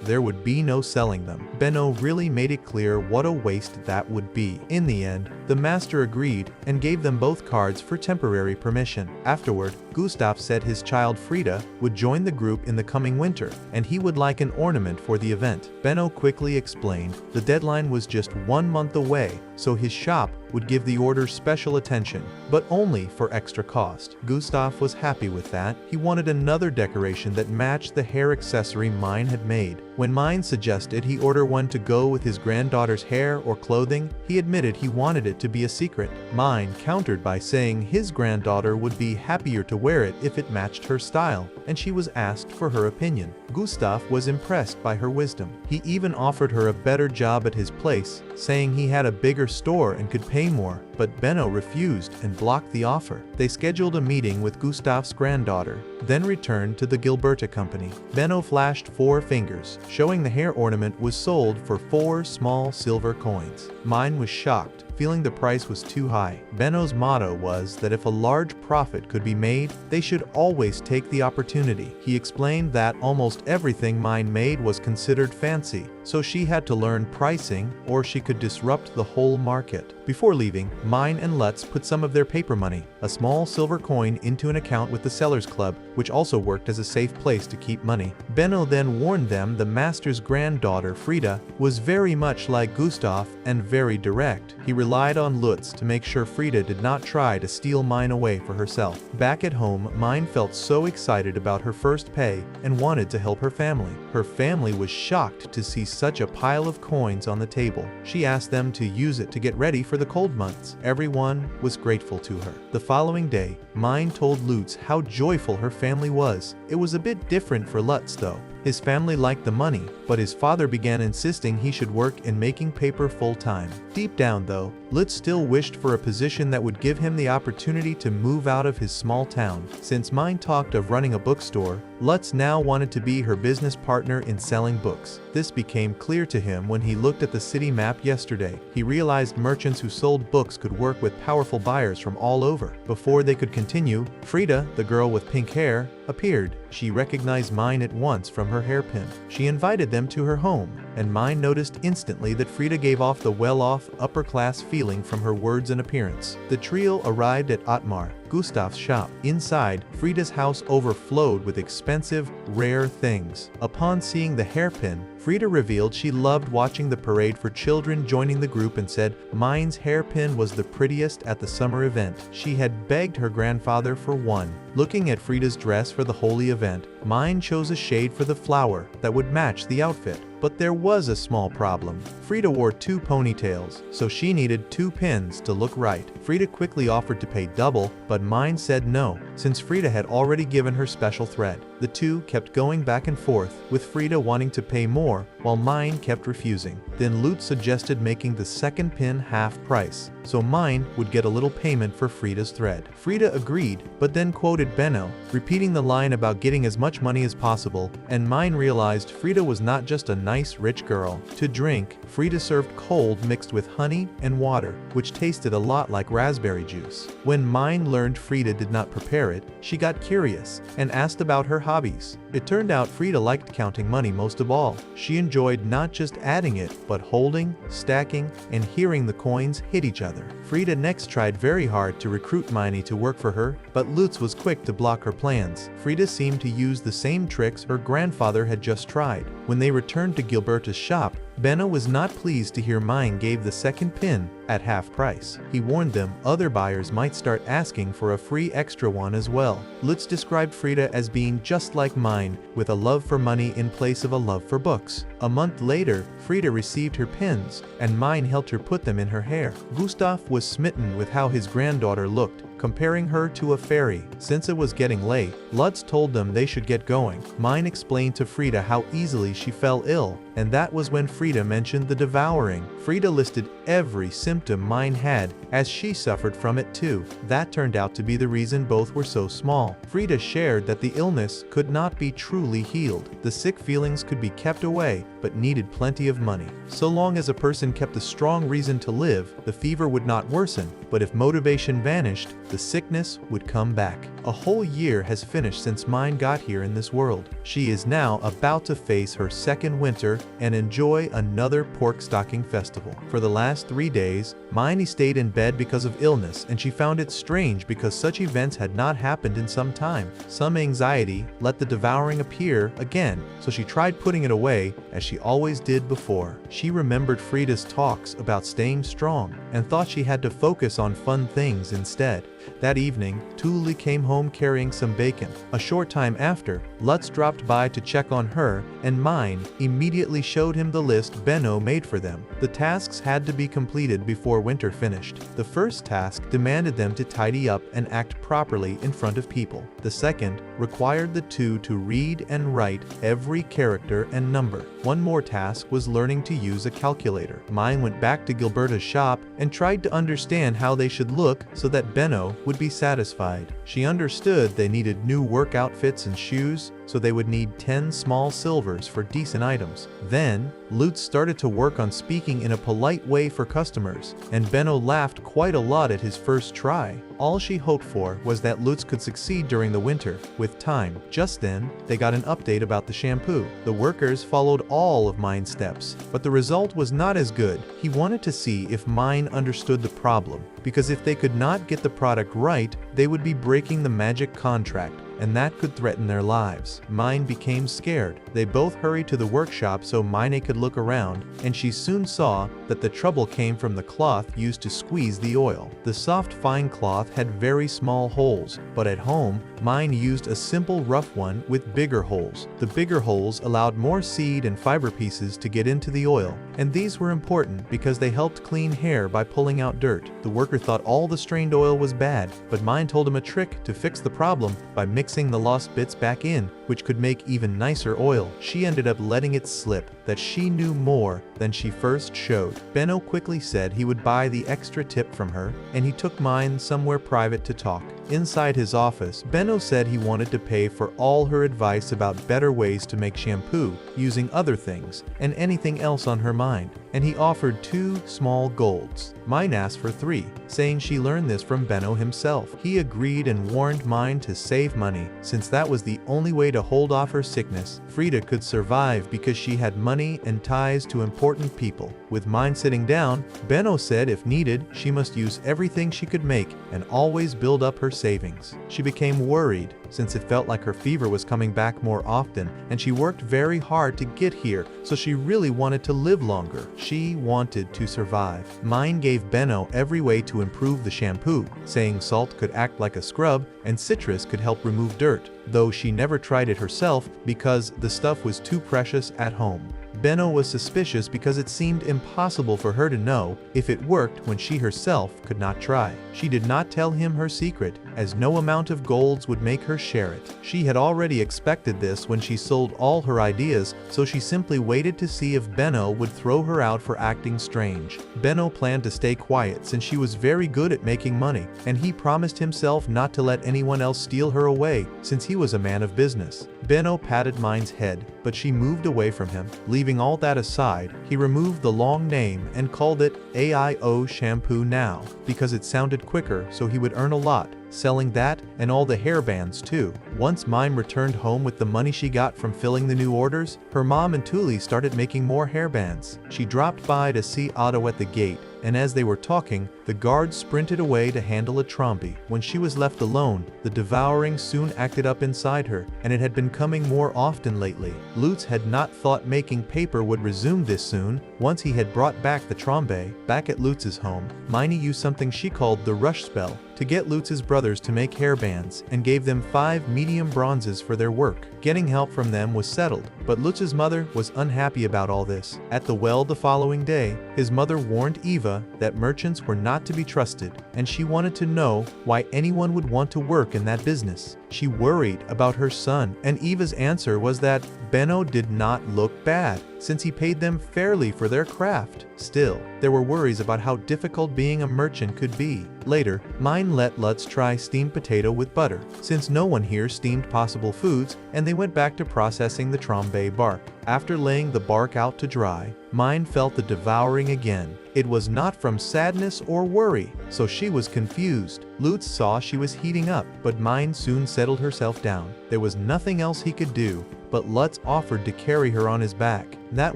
there would be no selling them. Benno really made it clear what a waste that would be. In the end, the master agreed and gave them both cards for temporary permission. Afterward, Gustav said his child Frida would join the group in the coming winter, and he would like an ornament for the event. Benno quickly explained the deadline was just 1 month away, so his shop would give the order special attention, but only for extra cost. Gustav was happy with that. He wanted another decoration that matched the hair accessory Mine had made. When Mine suggested he order one to go with his granddaughter's hair or clothing, he admitted he wanted it to be a secret. Mine countered by saying his granddaughter would be happier to wear it if it matched her style, and she was asked for her opinion. Gustav was impressed by her wisdom. He even offered her a better job at his place, saying he had a bigger store and could pay more, but Benno refused and blocked the offer. They scheduled a meeting with Gustav's granddaughter, then returned to the Gilberta company. Benno flashed 4 fingers, showing the hair ornament was sold for 4 small silver coins. Mine was shocked, feeling the price was too high. Benno's motto was that if a large profit could be made, they should always take the opportunity. He explained that almost everything Mine made was considered fancy, so she had to learn pricing or she could disrupt the whole market. Before leaving, Mine and Lutz put some of their paper money, a small silver coin, into an account with the Sellers Club, which also worked as a safe place to keep money. Benno then warned them the master's granddaughter, Frida, was very much like Gustav and very direct. He relied on Lutz to make sure Frida did not try to steal Mine away for herself. Back at home, Mine felt so excited about her first pay and wanted to help her family. Her family was shocked to see such a pile of coins on the table. She asked them to use it to get ready for the cold months. Everyone was grateful to her. The following day, Mine told Lutz how joyful her family was. It was a bit different for Lutz though. His family liked the money, but his father began insisting he should work in making paper full-time. Deep down though, Lutz still wished for a position that would give him the opportunity to move out of his small town. Since Mine talked of running a bookstore, Lutz now wanted to be her business partner in selling books. This became clear to him when he looked at the city map yesterday. He realized merchants who sold books could work with powerful buyers from all over. Before they could continue, Frida, the girl with pink hair, appeared. She recognized Mine at once from her hairpin. She invited them to her home, and Mine noticed instantly that Frida gave off the well-off, upper-class feeling from her words and appearance. The trio arrived at Otmar, Gustav's shop. Inside, Frida's house overflowed with expensive, rare things. Upon seeing the hairpin, Frida revealed she loved watching the parade for children joining the group and said Mine's hairpin was the prettiest at the summer event. She had begged her grandfather for one. Looking at Frida's dress for the holy event, Mine chose a shade for the flower that would match the outfit. But there was a small problem. Frida wore 2 ponytails, so she needed 2 pins to look right. Frida quickly offered to pay double, but Mine said no, since Frida had already given her special thread. The two kept going back and forth, with Frida wanting to pay more, while Mine kept refusing. Then Lutz suggested making the second pin half price, so Mine would get a little payment for Frida's thread. Frida agreed, but then quoted Benno, repeating the line about getting as much money as possible, and Mine realized Frida was not just a nice rich girl. To drink, Frida served cold mixed with honey and water, which tasted a lot like raspberry juice. When Mine learned Frida did not prepare it, she got curious and asked about her hobbies. It turned out Frida liked counting money most of all. She enjoyed not just adding it, but holding, stacking, and hearing the coins hit each other. Frida next tried very hard to recruit Mine to work for her, but Lutz was quick to block her plans. Frida seemed to use the same tricks her grandfather had just tried. When they returned to Gilberta's shop, Benno was not pleased to hear Mine gave the second pin at half price. He warned them other buyers might start asking for a free extra one as well. Lutz described Frida as being just like Mine, with a love for money in place of a love for books. A month later, Frida received her pins, and Mine helped her put them in her hair. Gustav was smitten with how his granddaughter looked, comparing her to a fairy. Since it was getting late, Lutz told them they should get going. Mine explained to Frida how easily she fell ill, and that was when Frida mentioned the devouring. Frida listed every symptom Mine had, as she suffered from it too. That turned out to be the reason both were so small. Frida shared that the illness could not be truly healed. The sick feelings could be kept away, but needed plenty of money. So long as a person kept a strong reason to live, the fever would not worsen, but if motivation vanished, the sickness would come back. A whole year has finished since Mine got here in this world. She is now about to face her second winter and enjoy another pork stocking festival. For the last 3 days, Mine stayed in bed because of illness, and she found it strange because such events had not happened in some time. Some anxiety let the devouring appear again, so she tried putting it away as she always did before. She remembered Frida's talks about staying strong and thought she had to focus on fun things instead. That evening, Tulli came home carrying some bacon. A short time after, Lutz dropped by to check on her, and Mine immediately showed him the list Benno made for them. The tasks had to be completed before winter finished. The first task demanded them to tidy up and act properly in front of people. The second required the two to read and write every character and number. One more task was learning to use a calculator. Mine went back to Gilberta's shop and tried to understand how they should look so that Benno would be satisfied. She understood they needed new work outfits and shoes, so they would need 10 small silvers for decent items. Then, Lutz started to work on speaking in a polite way for customers, and Benno laughed quite a lot at his first try. All she hoped for was that Lutz could succeed during the winter, with time. Just then, they got an update about the shampoo. The workers followed all of Mine's steps, but the result was not as good. He wanted to see if Mine understood the problem, because if they could not get the product right, they would be breaking the magic contract, and that could threaten their lives. Mine became scared. They both hurried to the workshop so Mine could look around, and she soon saw that the trouble came from the cloth used to squeeze the oil. The soft fine cloth had very small holes, but at home, Mine used a simple rough one with bigger holes. The bigger holes allowed more seed and fiber pieces to get into the oil, and these were important because they helped clean hair by pulling out dirt. The worker thought all the strained oil was bad, but Mine told him a trick to fix the problem by mixing the lost bits back in, which could make even nicer oil. She ended up letting it slip that she knew more than she first showed. Benno quickly said he would buy the extra tip from her, and he took Mine somewhere private to talk. inside his office, Benno said he wanted to pay for all her advice about better ways to make shampoo, using other things, and anything else on her mind, and he offered 2 small golds. Mine asked for 3, saying she learned this from Benno himself. He agreed and warned Mine to save money, since that was the only way to hold off her sickness. Frida could survive because she had money and ties to important people. With Mine sitting down, Benno said if needed, she must use everything she could make and always build up her savings. She became worried, since it felt like her fever was coming back more often, and she worked very hard to get here, so she really wanted to live longer. She wanted to survive. Mine gave Benno every way to improve the shampoo, saying salt could act like a scrub and citrus could help remove dirt, though she never tried it herself because the stuff was too precious at home. Benno was suspicious because it seemed impossible for her to know if it worked when she herself could not try. She did not tell him her secret, as no amount of golds would make her share it. She had already expected this when she sold all her ideas, so she simply waited to see if Benno would throw her out for acting strange. Benno planned to stay quiet since she was very good at making money, and he promised himself not to let anyone else steal her away, since he was a man of business. Benno patted Mine's head, but she moved away from him. Leaving all that aside, he removed the long name and called it AIO Shampoo Now, because it sounded quicker, so he would earn a lot, selling that and all the hairbands too. Once Mine returned home with the money she got from filling the new orders, her mom and Tuli started making more hairbands. She dropped by to see Otto at the gate, and as they were talking, the guard sprinted away to handle a Trombi. When she was left alone, the devouring soon acted up inside her, and it had been coming more often lately. Lutz had not thought making paper would resume this soon. Once he had brought back the Trombe, back at Lutz's home, Mine used something she called the rush spell to get Lutz's brothers to make hairbands, and gave them 5 medium bronzes for their work. Getting help from them was settled, but Lutz's mother was unhappy about all this. At the well the following day, his mother warned Eva that merchants were not to be trusted, and she wanted to know why anyone would want to work in that business. She worried about her son, and Eva's answer was that Benno did not look bad, since he paid them fairly for their craft. Still, there were worries about how difficult being a merchant could be. Later, Mine let Lutz try steamed potato with butter, since no one here steamed possible foods, and they went back to processing the Trombe bark. After laying the bark out to dry, Mine felt the devouring again. It was not from sadness or worry, so she was confused. Lutz saw she was heating up, but Mine soon settled herself down. There was nothing else he could do, but Lutz offered to carry her on his back. That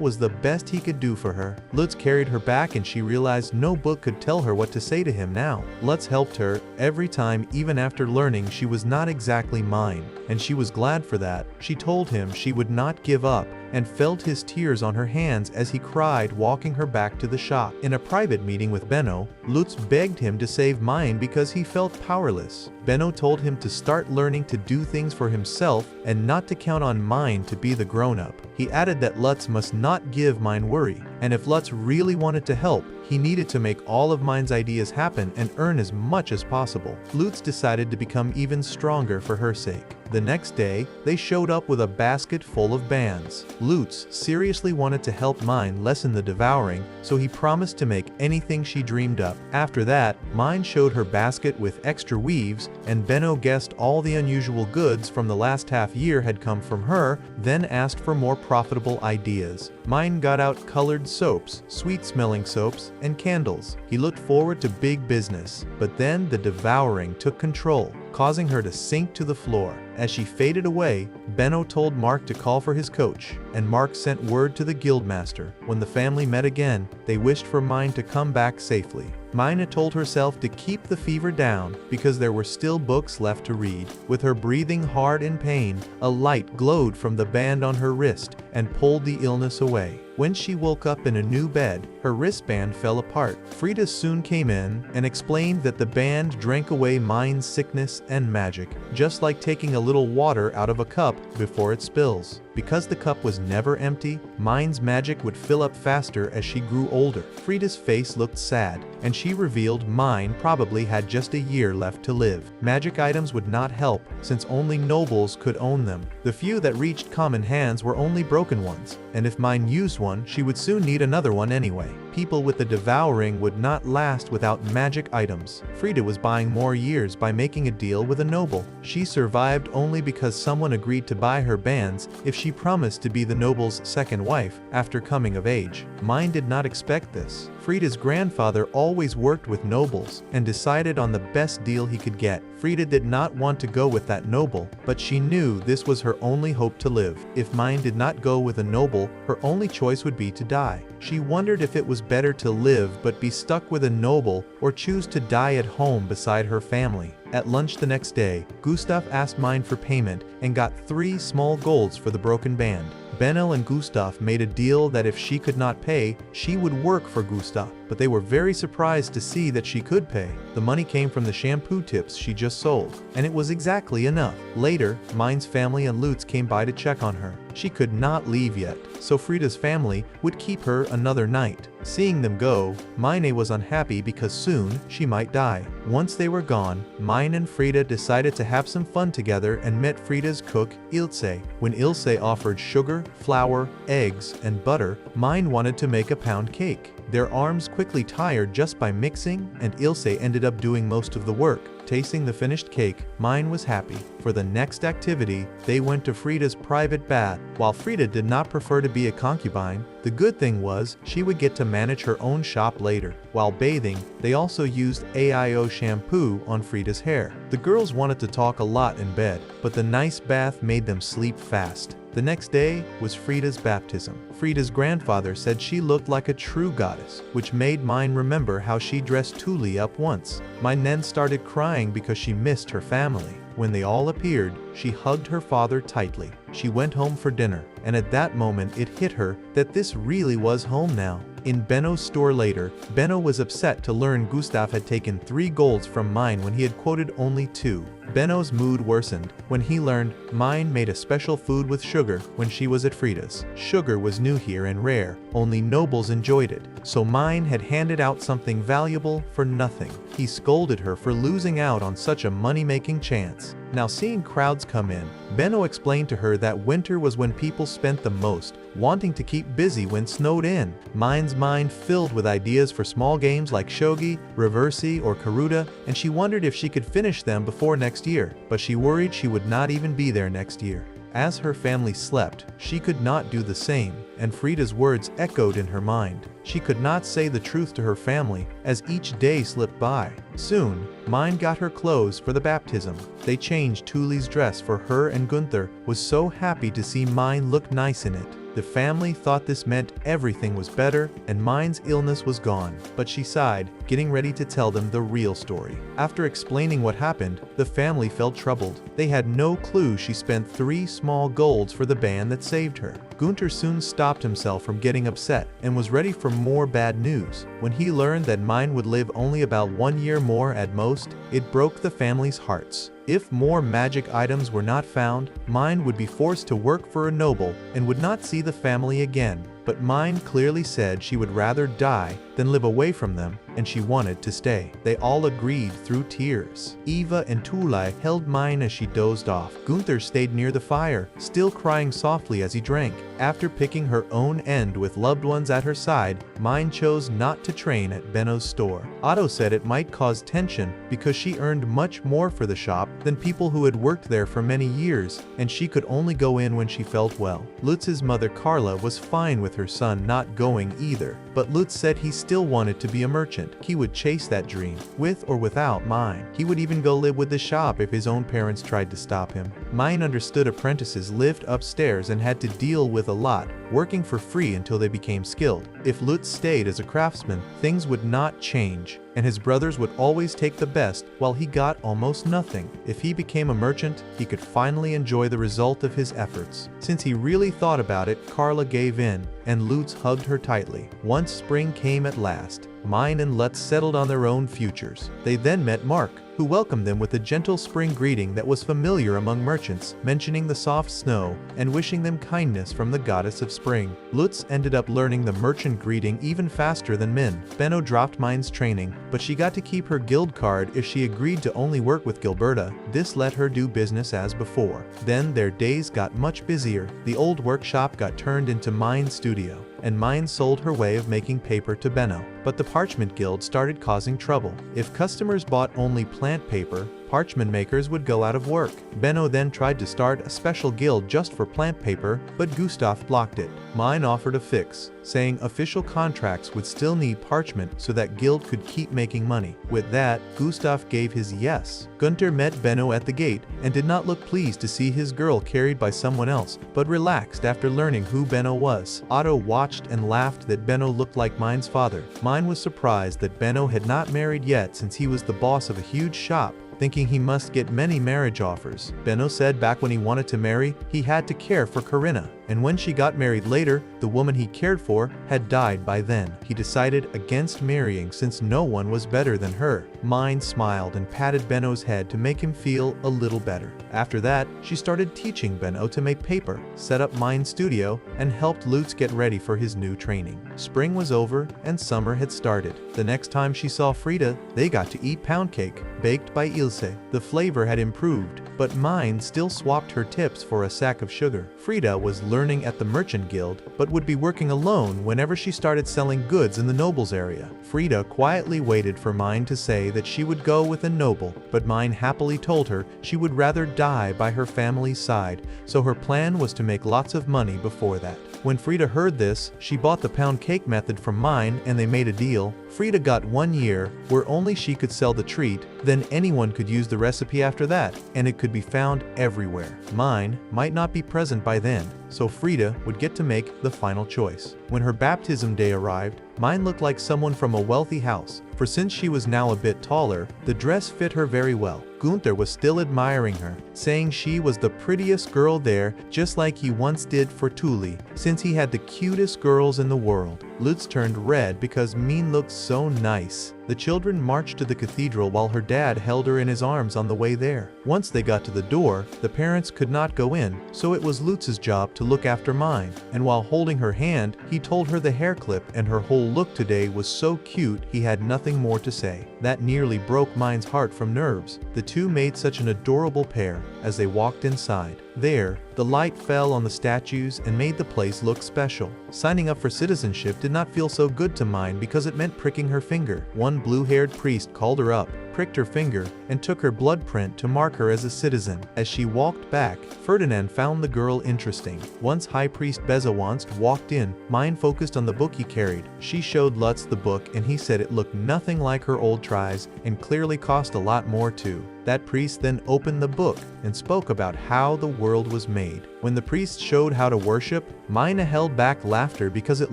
was the best he could do for her. Lutz carried her back, and she realized no book could tell her what to say to him now. Lutz helped her every time, even after learning she was not exactly Mine, and she was glad for that. She told him she would not give up, and felt his tears on her hands as he cried, walking her back to the shop. In a private meeting with Benno, Lutz begged him to save Mine because he felt powerless. Benno told him to start learning to do things for himself and not to count on Mine to be the grown-up. He added that Lutz must not give Mine worry, and if Lutz really wanted to help, he needed to make all of Mine's ideas happen and earn as much as possible. Lutz decided to become even stronger for her sake. The next day, they showed up with a basket full of bands. Lutz seriously wanted to help Mine lessen the devouring, so he promised to make anything she dreamed up. After that, Mine showed her basket with extra weaves, and Benno guessed all the unusual goods from the last half year had come from her, then asked for more profitable ideas. Mine got out colored soaps, sweet-smelling soaps, and candles. He looked forward to big business, but then the devouring took control, causing her to sink to the floor. As she faded away, Benno told Mark to call for his coach, and Mark sent word to the guildmaster. When the family met again, they wished for Mine to come back safely. Mine had told herself to keep the fever down because there were still books left to read. With her breathing hard in pain, a light glowed from the band on her wrist and pulled the illness away. When she woke up in a new bed, her wristband fell apart. Frida soon came in and explained that the band drank away Mine's sickness and magic, just like taking a little water out of a cup before it spills. Because the cup was never empty, Mine's magic would fill up faster as she grew older. Frida's face looked sad, and she revealed Mine probably had just a year left to live. Magic items would not help, since only nobles could own them. The few that reached common hands were only broken ones, and if Mine used one, she would soon need another one anyway. People with the devouring would not last without magic items. Frida was buying more years by making a deal with a noble. She survived only because someone agreed to buy her bands if she promised to be the noble's second wife after coming of age. Mine did not expect this. Frida's grandfather always worked with nobles and decided on the best deal he could get. Frida did not want to go with that noble, but she knew this was her only hope to live. If Mine did not go with a noble, her only choice would be to die. She wondered if it was better to live but be stuck with a noble or choose to die at home beside her family. At lunch the next day, Gustav asked Mine for payment and got 3 small golds for the broken band. Benno and Gustav made a deal that if she could not pay, she would work for Gustav, but they were very surprised to see that she could pay. The money came from the shampoo tips she just sold, and it was exactly enough. Later, Mine's family and Lutz came by to check on her. She could not leave yet, so Frida's family would keep her another night. Seeing them go, Mine was unhappy because soon she might die. Once they were gone, Mine and Frida decided to have some fun together and met Frida's cook, Ilse. When Ilse offered sugar, flour, eggs, and butter, Mine wanted to make a pound cake. Their arms quickly tired just by mixing, and Ilse ended up doing most of the work. Tasting the finished cake, Mine was happy. For the next activity, they went to Frida's private bath. While Frida did not prefer to be a concubine, the good thing was she would get to manage her own shop later. While bathing, they also used AIO shampoo on Frida's hair. The girls wanted to talk a lot in bed, but the nice bath made them sleep fast. The next day was Frida's baptism. Frida's grandfather said she looked like a true goddess, which made Mine remember how she dressed Tuli up once. Mine then started crying because she missed her family. When they all appeared, she hugged her father tightly. She went home for dinner, and at that moment it hit her that this really was home now. In Benno's store later, Benno was upset to learn Gustav had taken 3 golds from Mine when he had quoted only 2. Benno's mood worsened when he learned Mine made a special food with sugar when she was at Frida's. Sugar was new here and rare, only nobles enjoyed it, so Mine had handed out something valuable for nothing. He scolded her for losing out on such a money-making chance. Now seeing crowds come in, Benno explained to her that winter was when people spent the most, wanting to keep busy when snowed in. Mine's mind filled with ideas for small games like shogi, reversi, or karuta, and she wondered if she could finish them before next year, but she worried she would not even be there next year. As her family slept, she could not do the same, and Frida's words echoed in her mind. She could not say the truth to her family as each day slipped by. Soon, Mine got her clothes for the baptism. They changed Tuli's dress for her, and Gunther was so happy to see Mine look nice in it. The family thought this meant everything was better and Mine's illness was gone, but she sighed, getting ready to tell them the real story. After explaining what happened, the family felt troubled. They had no clue she spent 3 small golds for the band that saved her. Gunther soon stopped himself from getting upset and was ready for more bad news. When he learned that Mine would live only about 1 year more at most, it broke the family's hearts. If more magic items were not found, Mine would be forced to work for a noble and would not see the family again. But Mine clearly said she would rather die than live away from them, and she wanted to stay. They all agreed through tears. Eva and Tuli held Mine as she dozed off. Gunther stayed near the fire, still crying softly as he drank. After picking her own end with loved ones at her side, Mine chose not to train at Benno's store. Otto said it might cause tension because she earned much more for the shop than people who had worked there for many years, and she could only go in when she felt well. Lutz's mother Carla was fine with her son not going either, but Lutz said he still wanted to be a merchant. He would chase that dream, with or without Mine. He would even go live with the shop if his own parents tried to stop him. Mine understood apprentices lived upstairs and had to deal with a lot, working for free until they became skilled. If Lutz stayed as a craftsman, things would not change, and his brothers would always take the best while he got almost nothing. If he became a merchant, he could finally enjoy the result of his efforts. Since he really thought about it, Carla gave in, and Lutz hugged her tightly. Once spring came at last, Mine and Lutz settled on their own futures. They then met Mark, who welcomed them with a gentle spring greeting that was familiar among merchants, mentioning the soft snow and wishing them kindness from the goddess of spring. Lutz ended up learning the merchant greeting even faster than Min. Benno dropped Mine's training, but she got to keep her guild card if she agreed to only work with Gilberta. This let her do business as before. Then their days got much busier. The old workshop got turned into Mine's studio, and Mine sold her way of making paper to Benno. But the Parchment Guild started causing trouble. If customers bought only plant paper, parchment makers would go out of work. Benno then tried to start a special guild just for plant paper, but Gustav blocked it. Mine offered a fix, saying official contracts would still need parchment so that guild could keep making money. With that, Gustav gave his yes. Gunther met Benno at the gate and did not look pleased to see his girl carried by someone else, but relaxed after learning who Benno was. Otto watched and laughed that Benno looked like Mine's father. Mine was surprised that Benno had not married yet since he was the boss of a huge shop, thinking he must get many marriage offers. Benno said back when he wanted to marry, he had to care for Corinna, and when she got married later, the woman he cared for had died by then. He decided against marrying since no one was better than her. Mine smiled and patted Benno's head to make him feel a little better. After that, she started teaching Benno to make paper, set up Mine's studio, and helped Lutz get ready for his new training. Spring was over and summer had started. The next time she saw Frida, they got to eat pound cake, baked by Ilse. The flavor had improved, but Mine still swapped her tips for a sack of sugar. Frida was learning at the Merchant Guild, but would be working alone whenever she started selling goods in the nobles area. Frida quietly waited for Mine to say that she would go with a noble, but Mine happily told her she would rather die by her family's side, so her plan was to make lots of money before that. When Frida heard this, she bought the pound cake method from Mine and they made a deal. Frida got 1 year where only she could sell the treat, then anyone could use the recipe after that, and it could be found everywhere. Mine might not be present by then, so Frida would get to make the final choice. When her baptism day arrived, Mine looked like someone from a wealthy house, for since she was now a bit taller, the dress fit her very well. Gunther was still admiring her, saying she was the prettiest girl there, just like he once did for Tuli, since he had the cutest girls in the world. Lutz turned red because Mine looked so nice. The children marched to the cathedral while her dad held her in his arms on the way there. Once they got to the door, the parents could not go in, so it was Lutz's job to look after Mine, and while holding her hand, he told her the hair clip and her whole look today was so cute he had nothing more to say. That nearly broke Mine's heart from nerves. The two made such an adorable pair as they walked inside. There, the light fell on the statues and made the place look special. Signing up for citizenship did not feel so good to Mine because it meant pricking her finger. One blue-haired priest called her up, pricked her finger, and took her blood print to mark her as a citizen. As she walked back, Ferdinand found the girl interesting. Once High Priest Bezawanst walked in, Mine focused on the book he carried. She showed Lutz the book and he said it looked nothing like her old tries and clearly cost a lot more too. That priest then opened the book and spoke about how the world was made. When the priest showed how to worship, Mine held back laughter because it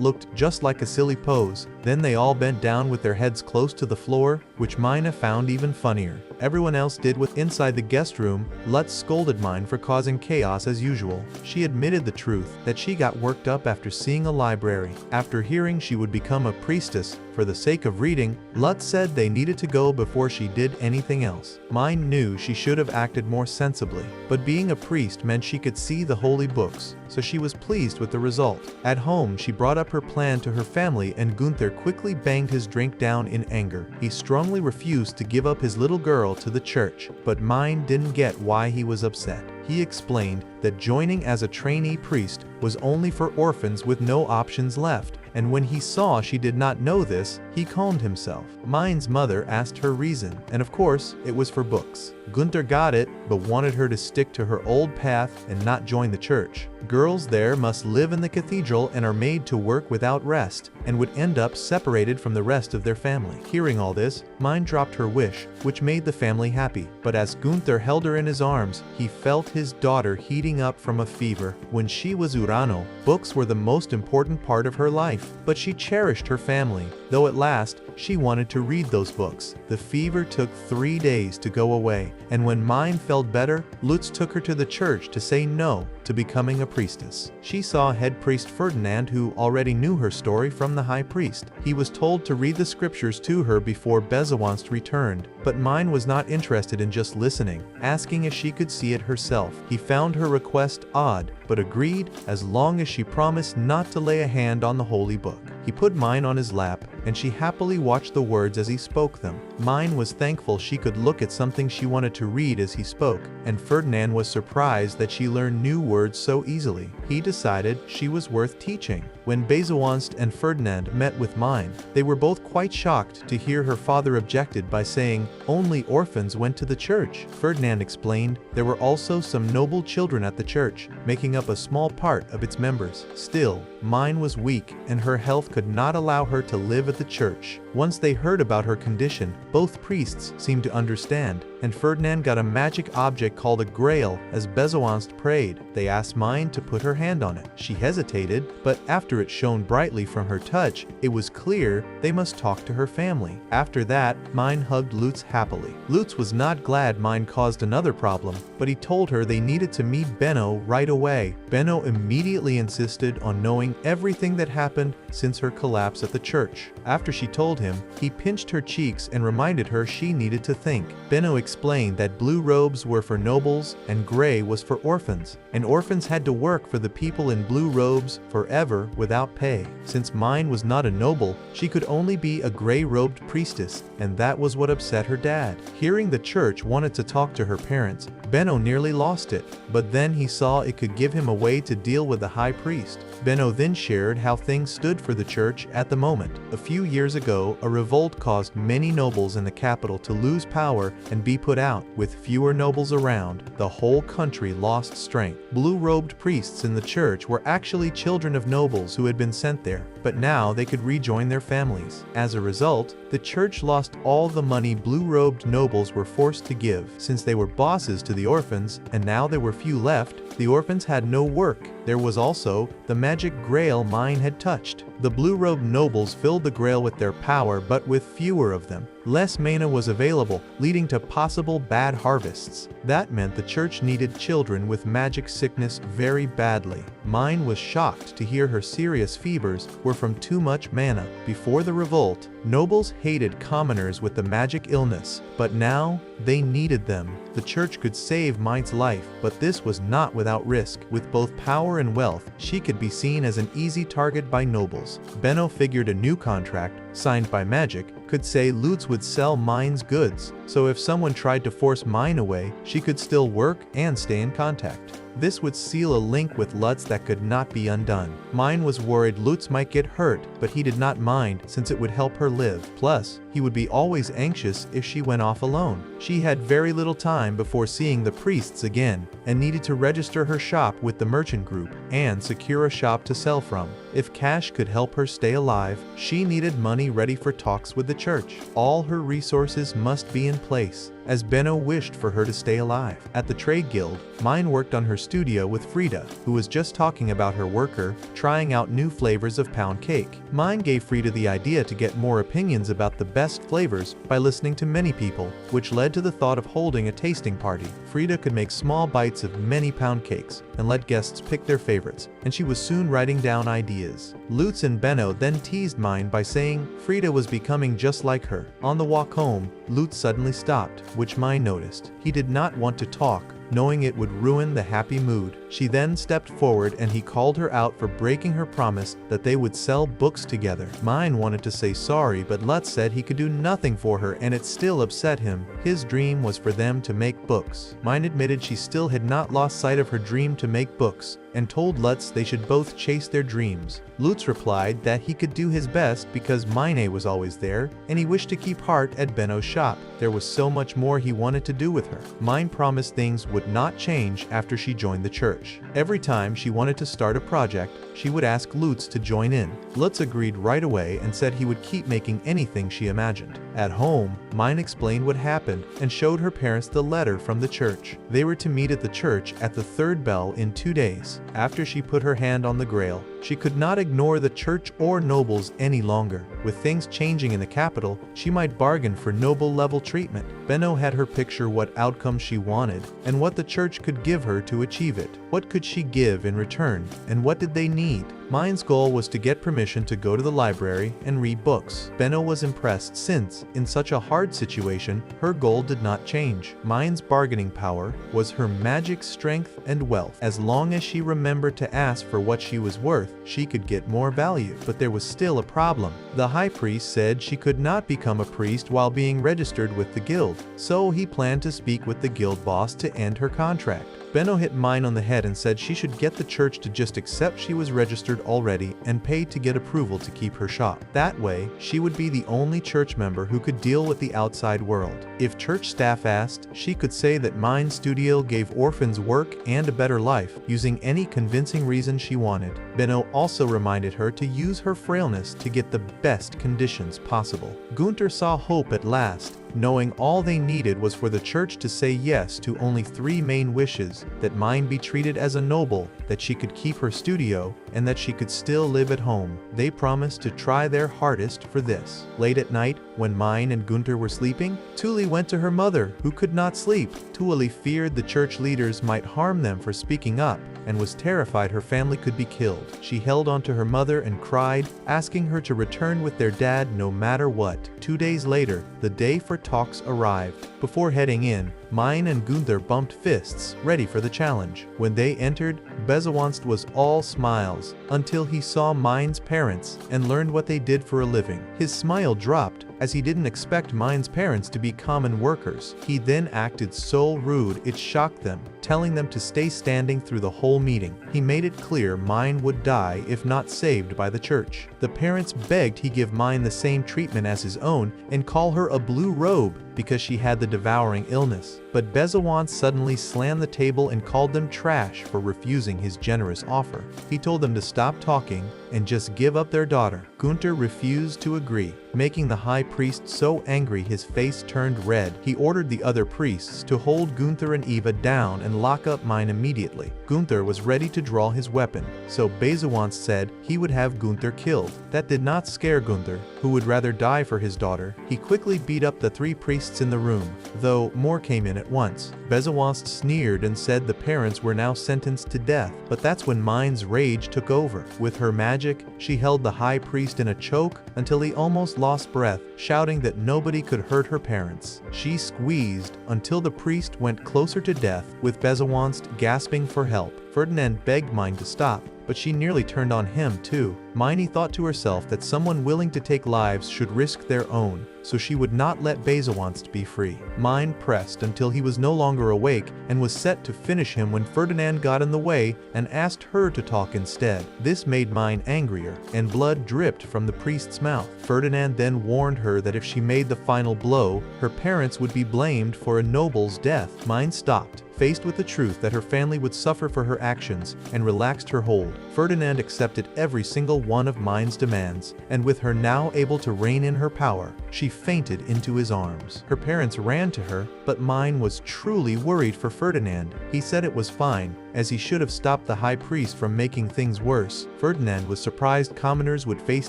looked just like a silly pose. Then they all bent down with their heads close to the floor, which Mine found even funnier. Everyone else did with inside the guest room. Lutz scolded Mine for causing chaos as usual. She admitted the truth, that she got worked up after seeing a library. After hearing she would become a priestess for the sake of reading, Lutz said they needed to go before she did anything else. Mine knew she should have acted more sensibly, but being a priest meant she could see the holy books, so she was pleased with the result. At home, she brought up her plan to her family and Gunther quickly banged his drink down in anger. He strongly refused to give up his little girl to the church, but Mine didn't get why he was upset. He explained that joining as a trainee priest was only for orphans with no options left, and when he saw she did not know this, he calmed himself. Mine's mother asked her reason, and of course, it was for books. Gunther got it, but wanted her to stick to her old path and not join the church. Girls there must live in the cathedral and are made to work without rest, and would end up separated from the rest of their family. Hearing all this, Mine dropped her wish, which made the family happy. But as Gunther held her in his arms, he felt his daughter heating up from a fever. When she was Urano, books were the most important part of her life, but she cherished her family, though at last, She wanted to read those books. The fever took 3 days to go away, and when Mine felt better, Lutz took her to the church to say no to becoming a priestess. She saw head priest Ferdinand, who already knew her story from the high priest. He was told to read the scriptures to her before Bezowanst returned, but Mine was not interested in just listening, asking if she could see it herself. He found her request odd, but agreed as long as she promised not to lay a hand on the holy book. He put Mine on his lap, and she happily watched the words as he spoke them. Mine was thankful she could look at something she wanted to read as he spoke, and Ferdinand was surprised that she learned new words so easily. He decided she was worth teaching. When Bezowanst and Ferdinand met with Mine, they were both quite shocked to hear her father objected by saying only orphans went to the church. Ferdinand explained there were also some noble children at the church, making up a small part of its members. Still, Mine was weak and her health could not allow her to live at the church. Once they heard about her condition, both priests seemed to understand, and Ferdinand got a magic object called a grail as Bezowanst prayed. They asked Mine to put her hand on it. She hesitated, but after it shone brightly from her touch, it was clear they must talk to her family. After that, Mine hugged Lutz happily. Lutz was not glad Mine caused another problem, but he told her they needed to meet Benno right away. Benno immediately insisted on knowing everything that happened since her collapse at the church. After she told him, he pinched her cheeks and reminded her she needed to think. Benno explained that blue robes were for nobles and gray was for orphans, and orphans had to work for the people in blue robes forever without pay. Since Mine was not a noble, she could only be a gray-robed priestess, and that was what upset her dad. Hearing the church wanted to talk to her parents, Benno nearly lost it, but then he saw it could give him a way to deal with the high priest. Benno then shared how things stood for the church at the moment. A few years ago, a revolt caused many nobles in the capital to lose power and be put out. With fewer nobles around, the whole country lost strength. Blue-robed priests in the church were actually children of nobles who had been sent there, but now they could rejoin their families. As a result, the church lost all the money blue-robed nobles were forced to give. Since they were bosses to the orphans, and now there were few left, the orphans had no work. There was also the magic grail Mine had touched. The blue-robed nobles filled the grail with their power, but with fewer of them. Less mana was available, leading to possible bad harvests. That meant the church needed children with magic sickness very badly. Mine was shocked to hear her serious fevers were from too much mana. Before the revolt, nobles hated commoners with the magic illness, but now they needed them. The church could save Mine's life, but this was not without risk. With both power and wealth, she could be seen as an easy target by nobles. Benno figured a new contract, signed by magic, could say Lutz would sell Mine's goods, so if someone tried to force Mine away, she could still work and stay in contact. This would seal a link with Lutz that could not be undone. Mine was worried Lutz might get hurt, but he did not mind since it would help her live. Plus, he would be always anxious if she went off alone. She had very little time before seeing the priests again, and needed to register her shop with the merchant group and secure a shop to sell from. If cash could help her stay alive, she needed money ready for talks with the church. All her resources must be in place, as Benno wished for her to stay alive. At the trade guild, Mine worked on her studio with Frida, who was just talking about her worker trying out new flavors of pound cake. Mine gave Frida the idea to get more opinions about the best flavors by listening to many people, which led to the thought of holding a tasting party. Frida could make small bites of many pound cakes and let guests pick their favorites, and she was soon writing down ideas. Lutz and Benno then teased Mine by saying Frida was becoming just like her. On the walk home, Lutz suddenly stopped, which Mine noticed. He did not want to talk, knowing it would ruin the happy mood. She then stepped forward and he called her out for breaking her promise that they would sell books together. Mine wanted to say sorry, but Lutz said he could do nothing for her and it still upset him. His dream was for them to make books. Mine admitted she still had not lost sight of her dream to make books, and told Lutz they should both chase their dreams. Lutz replied that he could do his best because Mine was always there, and he wished to keep Hart at Benno's shop. There was so much more he wanted to do with her. Mine promised things would not change after she joined the church. Every time she wanted to start a project, she would ask Lutz to join in. Lutz agreed right away and said he would keep making anything she imagined. At home, Mine explained what happened and showed her parents the letter from the church. They were to meet at the church at the third bell in 2 days. After she put her hand on the grail, She could not ignore the church or nobles any longer. With things changing in the capital, she might bargain for noble-level treatment. Benno had her picture what outcome she wanted, and what the church could give her to achieve it. What could she give in return, and what did they need? Mine's goal was to get permission to go to the library and read books. Benno was impressed since, in such a hard situation, her goal did not change. Mine's bargaining power was her magic strength and wealth. As long as she remembered to ask for what she was worth, she could get more value. But there was still a problem. The high priest said she could not become a priest while being registered with the guild, so he planned to speak with the guild boss to end her contract. Benno hit Mine on the head and said she should get the church to just accept she was registered already and pay to get approval to keep her shop. That way, she would be the only church member who could deal with the outside world. If church staff asked, she could say that Mine's studio gave orphans work and a better life, using any convincing reason she wanted. Benno also reminded her to use her frailness to get the best conditions possible. Gunther saw hope at last, knowing all they needed was for the church to say yes to only 3 main wishes: that Mine be treated as a noble, that she could keep her studio, and that she could still live at home. They promised to try their hardest for this. Late at night, when Mine and Gunther were sleeping, Tuli went to her mother, who could not sleep. Tuli feared the church leaders might harm them for speaking up, and was terrified her family could be killed. She held on to her mother and cried, asking her to return with their dad no matter what. 2 days later, the day for talks arrived. Before heading in, Mine and Gunther bumped fists, ready for the challenge. When they entered, Bezowanst was all smiles, until he saw Mine's parents and learned what they did for a living. His smile dropped, as he didn't expect Mine's parents to be common workers. He then acted so rude it shocked them, telling them to stay standing through the whole meeting. He made it clear Mine would die if not saved by the church. The parents begged he give Mine the same treatment as his own and call her a blue robe because she had the devouring illness. But Bezowanst suddenly slammed the table and called them trash for refusing his generous offer. He told them to stop talking and just give up their daughter. Gunther refused to agree, making the high priest so angry his face turned red. He ordered the other priests to hold Gunther and Eva down and lock up Mine immediately. Gunther was ready to draw his weapon, so Bezowanst said he would have Gunther killed. That did not scare Gunther, who would rather die for his daughter. He quickly beat up the 3 priests in the room, though more came in at once. Bezowanst sneered and said the parents were now sentenced to death, but that's when Mine's rage took over. With her magic, she held the high priest in a choke until he almost lost breath, shouting that nobody could hurt her parents. She squeezed until the priest went closer to death, with Bezowanst gasping for help. Ferdinand begged Mine to stop, but she nearly turned on him too. Mine thought to herself that someone willing to take lives should risk their own, so she would not let Bezowanst be free. Mine pressed until he was no longer awake and was set to finish him when Ferdinand got in the way and asked her to talk instead. This made Mine angrier, and blood dripped from the priest's mouth. Ferdinand then warned her that if she made the final blow, her parents would be blamed for a noble's death. Mine stopped, faced with the truth that her family would suffer for her actions, and relaxed her hold. Ferdinand accepted every single one of Mine's demands, and with her now able to rein in her power, she fainted into his arms. Her parents ran to her, but Mine was truly worried for Ferdinand. He said it was fine, as he should have stopped the high priest from making things worse. Ferdinand was surprised commoners would face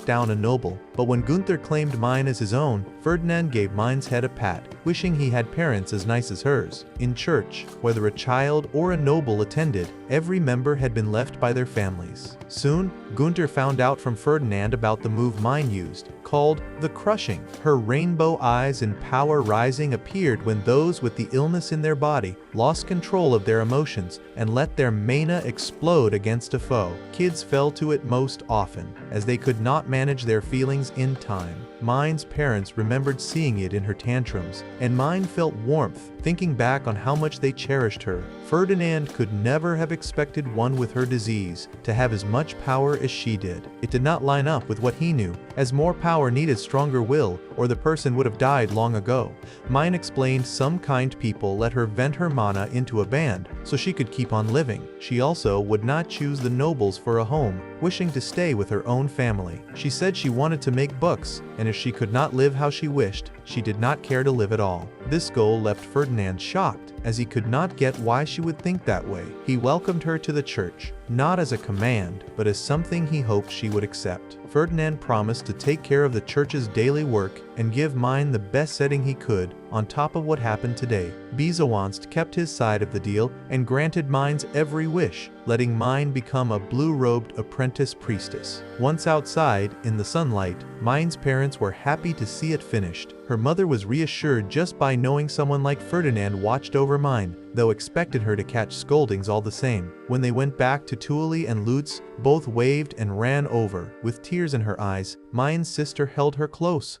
down a noble, but when Gunther claimed Mine as his own, Ferdinand gave Mine's head a pat, wishing he had parents as nice as hers. In church, whether a child or a noble attended, every member had been left by their families. Soon, Gunther found out from Ferdinand about the move Mine used, called the crushing. Her rainbow eyes and power rising appeared when those with the illness in their body lost control of their emotions and let their mana explode against a foe. Kids fell to it most often, as they could not manage their feelings in time. Mine's parents remembered seeing it in her tantrums, and Mine felt warmth, thinking back on how much they cherished her. Ferdinand could never have expected one with her disease to have as much power as she did. It did not line up with what he knew, as more power needed stronger will, or the person would have died long ago. Mine explained some kind people let her vent her mana into a band, so she could keep on living. She also would not choose the nobles for a home, wishing to stay with her own family. She said she wanted to make books, and if she could not live how she wished, she did not care to live at all. This goal left Ferdinand shocked, as he could not get why she would think that way. He welcomed her to the church, not as a command, but as something he hoped she would accept. Ferdinand promised to take care of the church's daily work and give Mine the best setting he could, on top of what happened today. Bezowanst kept his side of the deal and granted Mine's every wish, letting Mine become a blue-robed apprentice priestess. Once outside, in the sunlight, Mine's parents were happy to see it finished. Her mother was reassured just by knowing someone like Ferdinand watched over Mine, though expected her to catch scoldings all the same. When they went back to Tuuli and Lutz, both waved and ran over. With tears in her eyes, Mine's sister held her close,